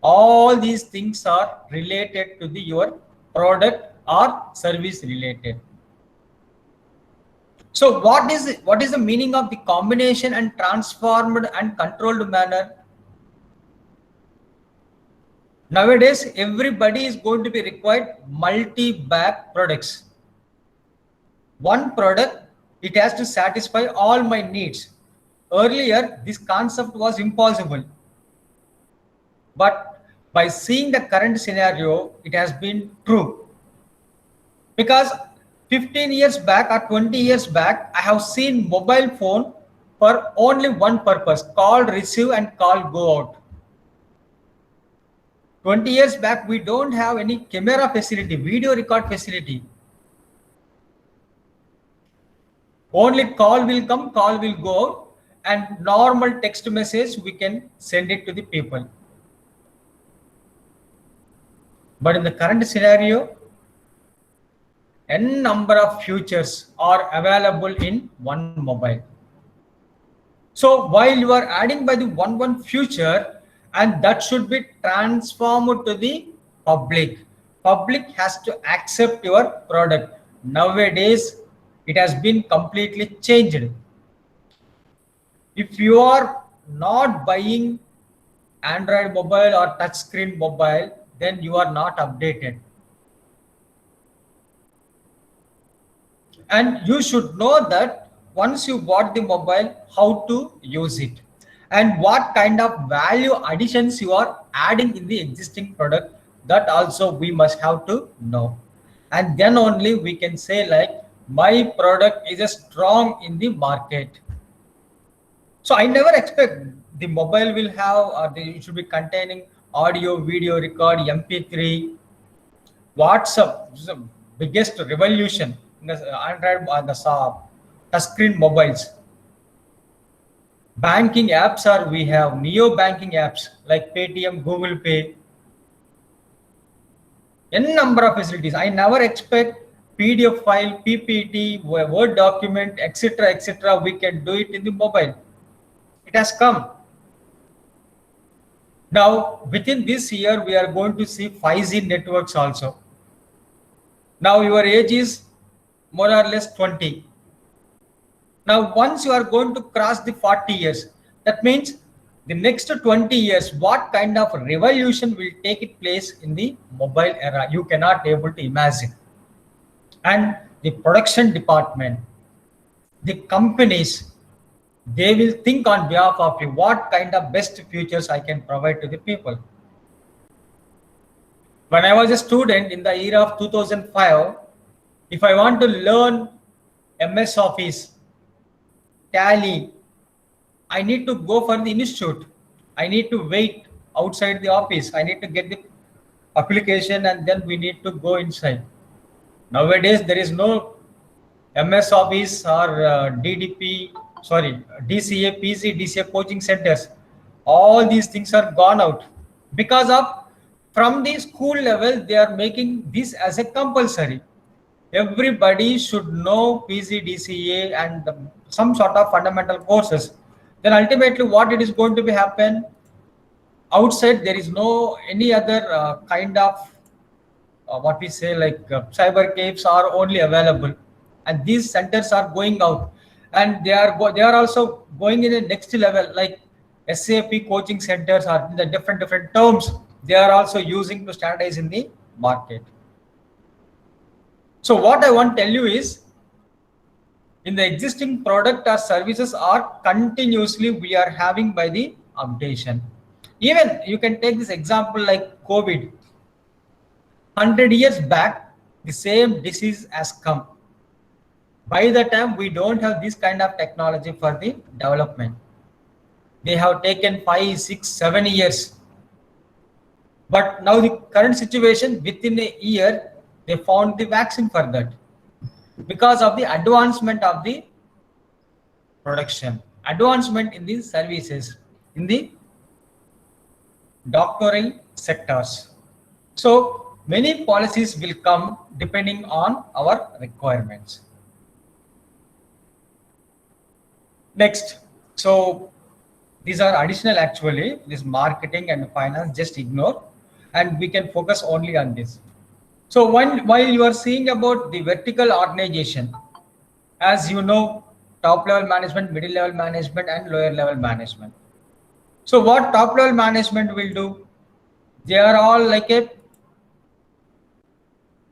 All these things are related to the your product or service related. So what is the meaning of the combination and transformed and controlled manner? Nowadays, everybody is going to be required multi-bag products. One product, it has to satisfy all my needs. Earlier, this concept was impossible. But by seeing the current scenario, it has been true. Because 15 years back or 20 years back, I have seen mobile phone for only one purpose, call, receive and call, go out. 20 years back, we don't have any camera facility, video record facility. Only call will come, call will go out, and normal text message, we can send it to the people. But in the current scenario, n number of features are available in one mobile. So while you are adding by the one feature, and that should be transformed to the public. Public has to accept your product. Nowadays, it has been completely changed. If you are not buying Android mobile or touchscreen mobile, then you are not updated. And you should know that once you bought the mobile, how to use it and what kind of value additions you are adding in the existing product. That also we must have to know. And then only we can say like my product is a strong in the market. So I never expect the mobile will have, or it should be containing audio, video record, MP3, WhatsApp. This is the biggest revolution in the Android and the touchscreen mobiles. Banking apps are, we have neo banking apps like Paytm, Google Pay, n number of facilities. I never expect PDF file, PPT, Word document, etc., etc. We can do it in the mobile. It has come. Now, within this year, we are going to see 5G networks also. Now, your age is more or less 20. Now, once you are going to cross the 40 years, that means the next 20 years, what kind of revolution will take place in the mobile era? You cannot able to imagine. And the production department, the companies, they will think on behalf of you, what kind of best futures I can provide to the people. When I was a student in the year of 2005, if I want to learn MS Office, Tally, I need to go for the institute. I need to wait outside the office. I need to get the application and then we need to go inside. Nowadays, there is no MS Office or DCA, PC, DCA coaching centers. All these things are gone out because of from the school level, they are making this as a compulsory. Everybody should know PC, DCA and some sort of fundamental courses. Then ultimately what it is going to be happen, outside there is no any other kind of what we say like cyber caves are only available, and these centers are going out, and they are also going in the next level like SAP coaching centers are the different terms they are also using to standardize in the market. So what I want to tell you is, in the existing product or services are continuously we are having by the updation. Even you can take this example like COVID. 100 years back, the same disease has come. By the time we don't have this kind of technology for the development. They have taken 5, 6, 7 years. But now the current situation, within a year, they found the vaccine for that. Because of the advancement of the production, advancement in the services, in the doctoral sectors. So many policies will come depending on our requirements. Next, so these are additional actually, this marketing and finance, just ignore, and we can focus only on this. So while you are seeing about the vertical organization, as you know, top level management, middle level management, and lower level management. So what top level management will do? They are all like a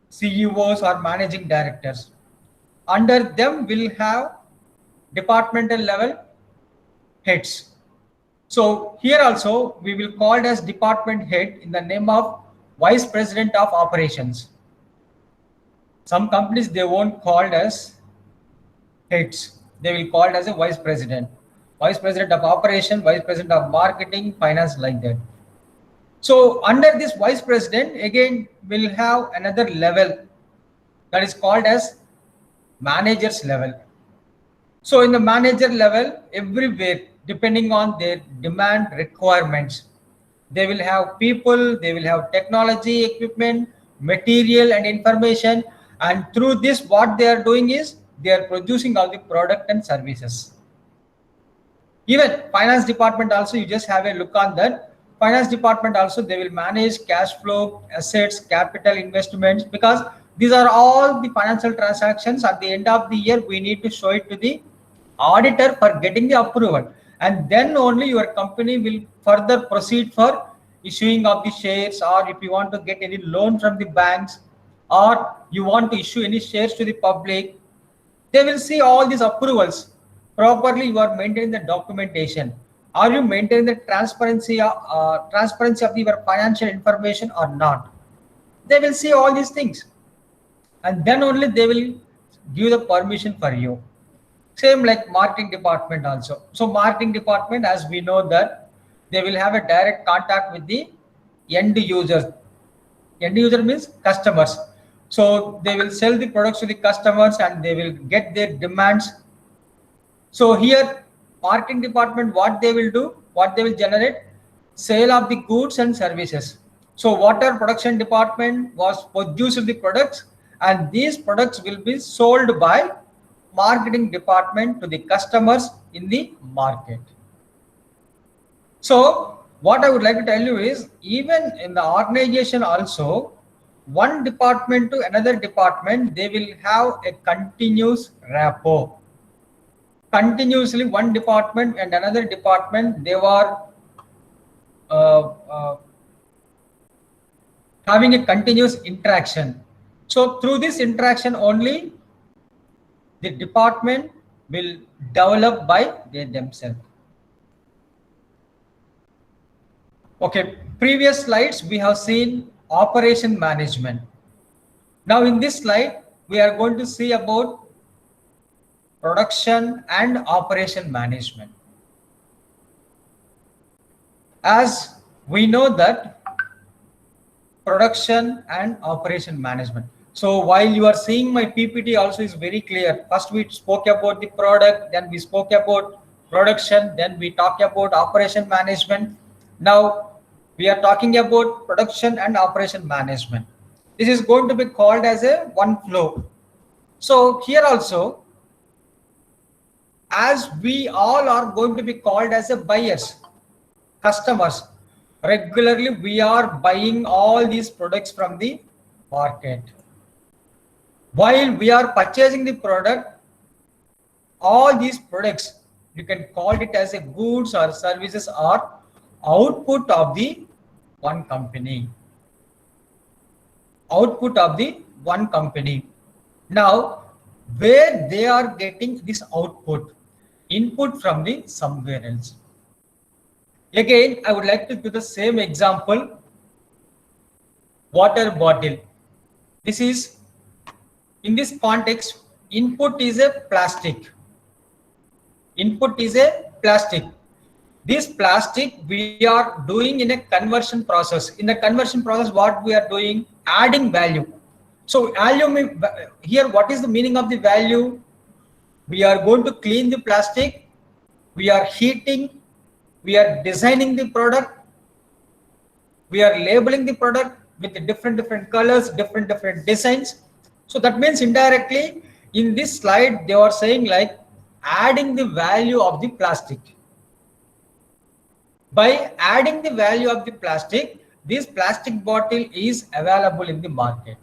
CEOs or managing directors. Under them will have departmental level heads. So here also we will call it as department head in the name of Vice President of Operations. Some companies they won't call it as heads. They will call it as a Vice President. Vice President of Operation, Vice President of Marketing, Finance, like that. So under this Vice President, again, we'll have another level that is called as Manager's level. So in the manager level, everywhere, depending on their demand requirements, they will have people, they will have technology, equipment, material and information. And through this, what they are doing is they are producing all the product and services. Even finance department also, you just have a look on that. Finance department also, they will manage cash flow, assets, capital investments, because these are all the financial transactions. At the end of the year, we need to show it to the auditor for getting the approval. And then only your company will further proceed for issuing of the shares, or if you want to get any loan from the banks, or you want to issue any shares to the public, they will see all these approvals. Properly you are maintaining the documentation. Are you maintaining the transparency of your financial information or not? They will see all these things. And then only they will give the permission for you. Same like marketing department also. So marketing department, as we know that they will have a direct contact with the end users. End user means customers. So they will sell the products to the customers and they will get their demands. So here marketing department, what they will do, what they will generate, sale of the goods and services. So water production department was produced the products, and these products will be sold by marketing department to the customers in the market. So what I would like to tell you is, even in the organization also, one department to another department, they will have a continuous rapport. Continuously one department and another department, they were having a continuous interaction. So through this interaction only, the department will develop by themselves. Okay, previous slides we have seen operation management. Now in this slide, we are going to see about production and operation management. As we know that production and operation management. So while you are seeing my PPT also is very clear. First we spoke about the product, then we spoke about production, then we talked about operation management. Now we are talking about production and operation management. This is going to be called as a one flow. So here also, as we all are going to be called as a buyers, customers, regularly we are buying all these products from the market. While we are purchasing the product, all these products, you can call it as a goods or services or output of the one company. Output of the one company. Now, where they are getting this output, input from the somewhere else. Again, I would like to give the same example. Water bottle. This is, in this context, input is a plastic. Input is a plastic. This plastic we are doing in a conversion process. In the conversion process, what we are doing? Adding value. So value here, what is the meaning of the value? We are going to clean the plastic. We are heating. We are designing the product. We are labeling the product with different colors, different designs. So that means indirectly in this slide, they are saying like adding the value of the plastic. By adding the value of the plastic, this plastic bottle is available in the market.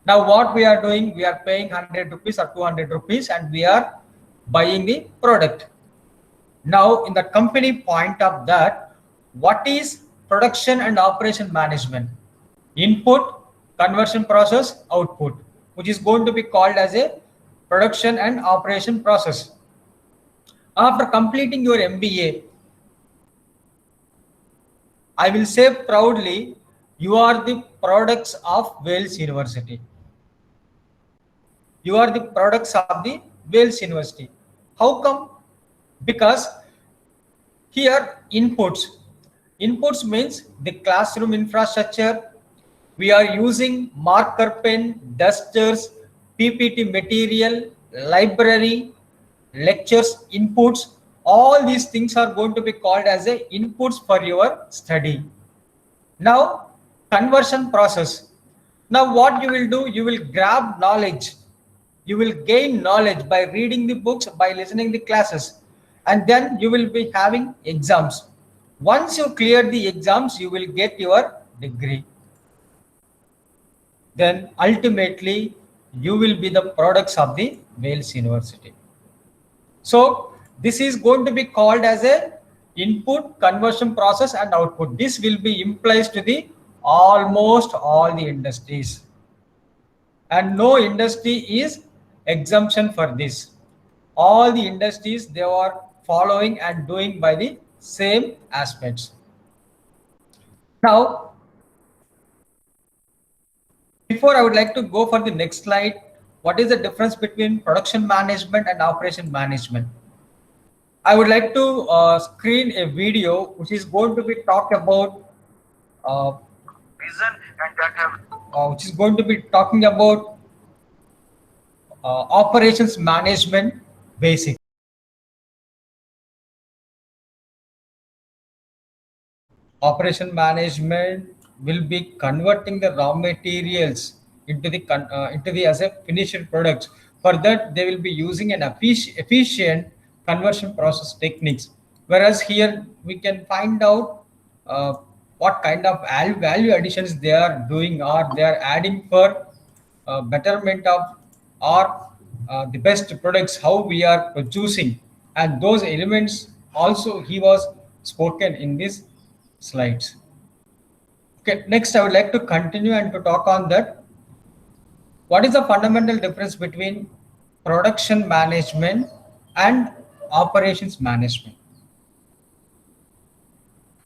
Now what we are doing, we are paying 100 rupees or 200 rupees and we are buying the product. Now in the company point of that, what is production and operation management? Input, conversion process, output, which is going to be called as a production and operation process. After completing your MBA, I will say proudly, you are the products of Wales University. You are the products of the Wales University. How come? Because here inputs means the classroom infrastructure. We are using marker pen, dusters, PPT material, library, lectures, inputs. All these things are going to be called as a inputs for your study. Now conversion process. Now what you will do, you will grab knowledge. You will gain knowledge by reading the books, by listening the classes, and then you will be having exams. Once you clear the exams, you will get your degree. Then ultimately you will be the products of the Wales University. So this is going to be called as a input, conversion process and output. This will be implies to the almost all the industries, and no industry is exemption for this. All the industries, they are following and doing by the same aspects. Now, before I would like to go for the next slide, what is the difference between production management and operation management. I would like to screen a video which is going to be talk about vision and that have which is going to be talking about operations management basics. Operation management will be converting the raw materials into the as a finished products. For that, they will be using an efficient conversion process techniques. Whereas here we can find out what kind of value additions they are doing or they are adding for betterment of or the best products how we are producing, and those elements also he was spoken in these slides. Okay, next I would like to continue and to talk on that. What is the fundamental difference between production management and operations management?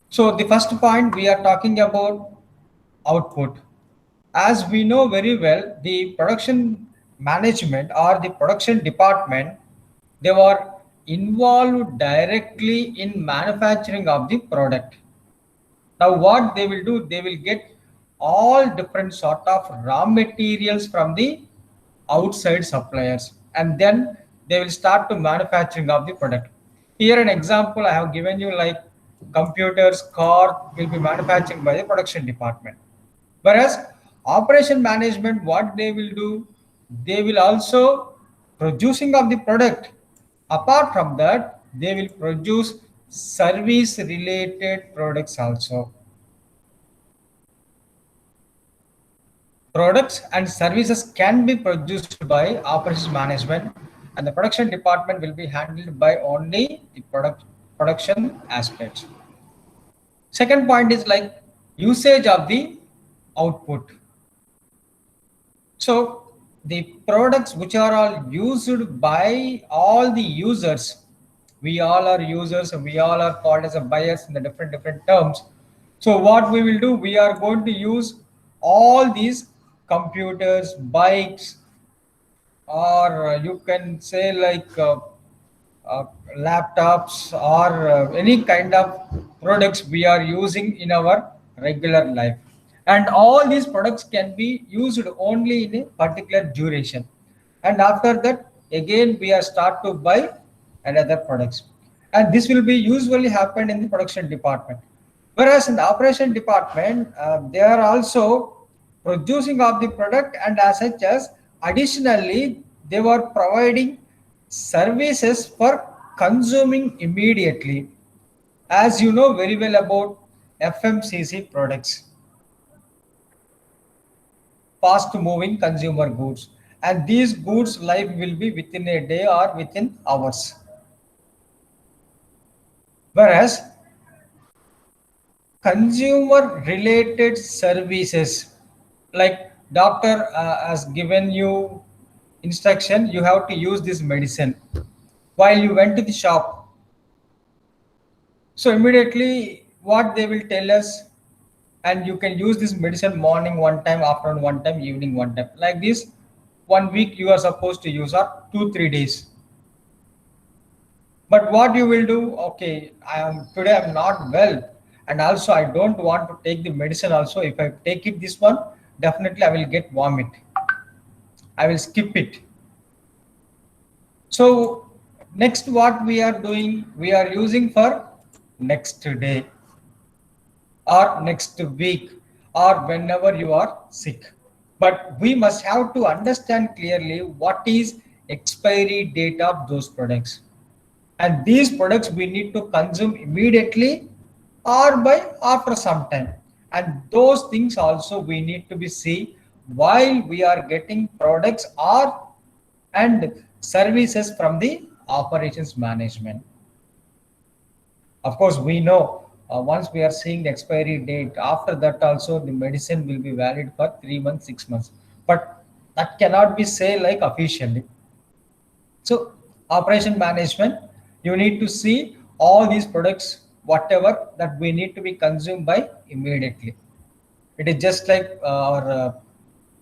So the first point we are talking about output. As we know very well, the production management or the production department, they were involved directly in manufacturing of the product. Now what they will do, they will get all different sort of raw materials from the outside suppliers, and then they will start to manufacturing of the product. Here an example I have given you, like computers, car will be manufactured by the production department. Whereas operation management, what they will do, they will also producing of the product. Apart from that, they will produce service related products also. Products and services can be produced by operations management, and the production department will be handled by only the production aspects. Second point is like usage of the output. So the products which are all used by all the users, we all are users and we all are called as a buyers in the different terms. So what we will do, we are going to use all these computers, bikes, or you can say like laptops or any kind of products we are using in our regular life, and all these products can be used only in a particular duration, and after that again we are start to buy another products, and this will be usually happen in the production department. Whereas in the operation department, they are also producing of the product, and as such as additionally they were providing services for consuming immediately. As you know very well about FMCG products, fast moving consumer goods, and these goods life will be within a day or within hours. Whereas consumer related services, like doctor has given you instruction, you have to use this medicine while you went to the shop. So immediately what they will tell us, and you can use this medicine morning one time, afternoon one time, evening one time, like this 1 week you are supposed to use, or 2 3 days. But what you will do, okay, I'm not well, and also I don't want to take the medicine also. If I take it this one, definitely I will get vomit, I will skip it. So next what we are doing, we are using for next day or next week or whenever you are sick. But we must have to understand clearly what is expiry date of those products, and these products we need to consume immediately or by after some time, and those things also we need to be see while we are getting products or and services from the operations management. Of course we know, once we are seeing the expiry date, after that also the medicine will be valid for 3 months 6 months, but that cannot be say like officially. So operation management, you need to see all these products, whatever that we need to be consumed by immediately. It is just like our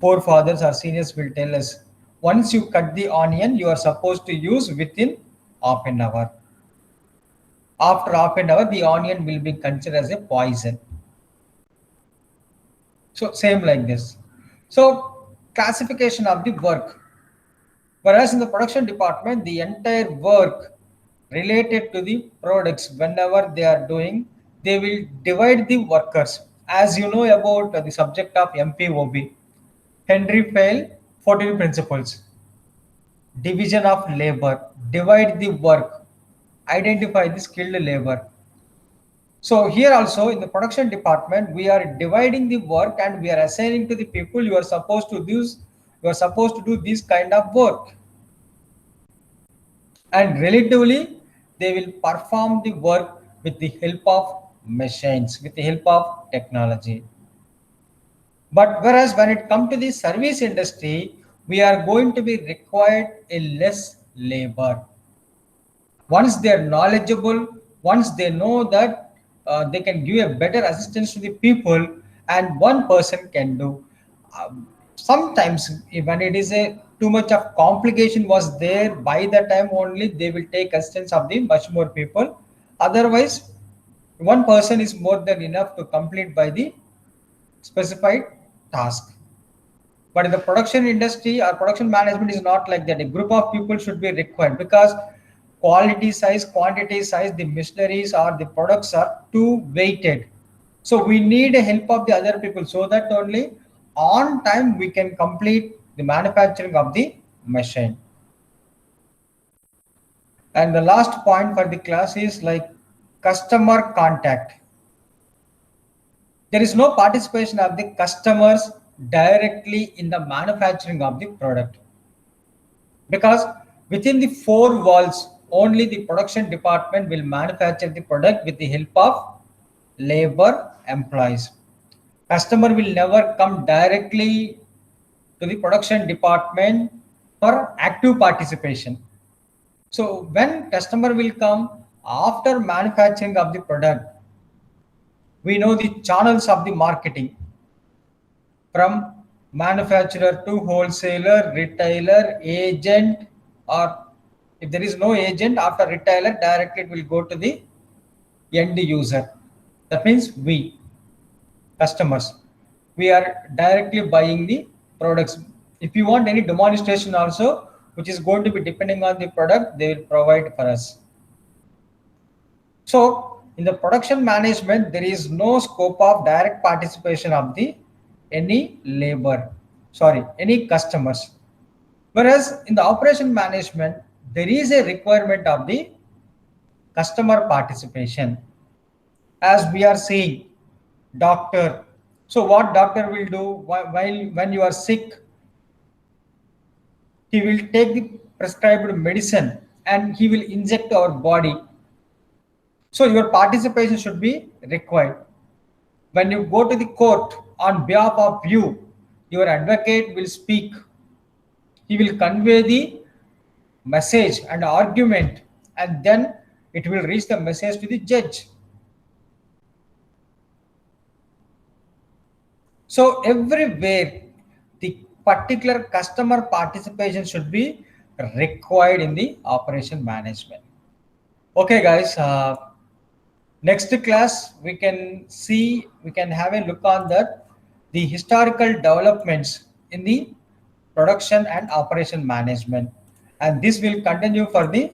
forefathers or seniors will tell us, once you cut the onion, you are supposed to use within half an hour. After half an hour, the onion will be considered as a poison. So same like this. So classification of the work. Whereas in the production department, the entire work related to the products, whenever they are doing, they will divide the workers. As you know about the subject of MPOB, Henry Fayol 14 principles, division of labor, divide the work, identify the skilled labor. So here also in the production department, we are dividing the work and we are assigning to the people you are supposed to do this kind of work. And relatively, they will perform the work with the help of machines, with the help of technology. But whereas when it comes to the service industry, we are going to be required a less labor. Once they are knowledgeable, once they know that they can give a better assistance to the people, and one person can do. Sometimes when it is a too much of complication was there, by the time only they will take assistance of the much more people. Otherwise, one person is more than enough to complete by the specified task. But in the production industry or production management is not like that. A group of people should be required because quality size, quantity size, the machineries or the products are too weighted. So we need a help of the other people so that only on time we can complete the manufacturing of the machine. And the last point for the class is like customer contact. There is no participation of the customers directly in the manufacturing of the product, because within the four walls only the production department will manufacture the product with the help of labor employees. Customer will never come directly to the production department for active participation. So when customer will come after manufacturing of the product, we know the channels of the marketing from manufacturer to wholesaler, retailer, agent, or if there is no agent, after retailer directly it will go to the end user. That means we, customers, we are directly buying the products. If you want any demonstration also, which is going to be depending on the product, they will provide for us. So in the production management, there is no scope of direct participation of the any customers. Whereas in the operation management, there is a requirement of the customer participation. As we are seeing, doctor. So what doctor will do while when you are sick, he will take the prescribed medicine and he will inject our body. So your participation should be required. When you go to the court on behalf of you, your advocate will speak. He will convey the message and argument, and then it will reach the message to the judge. So everywhere the particular customer participation should be required in the operation management. Okay guys, next class we can have a look on the historical developments in the production and operation management, and this will continue for the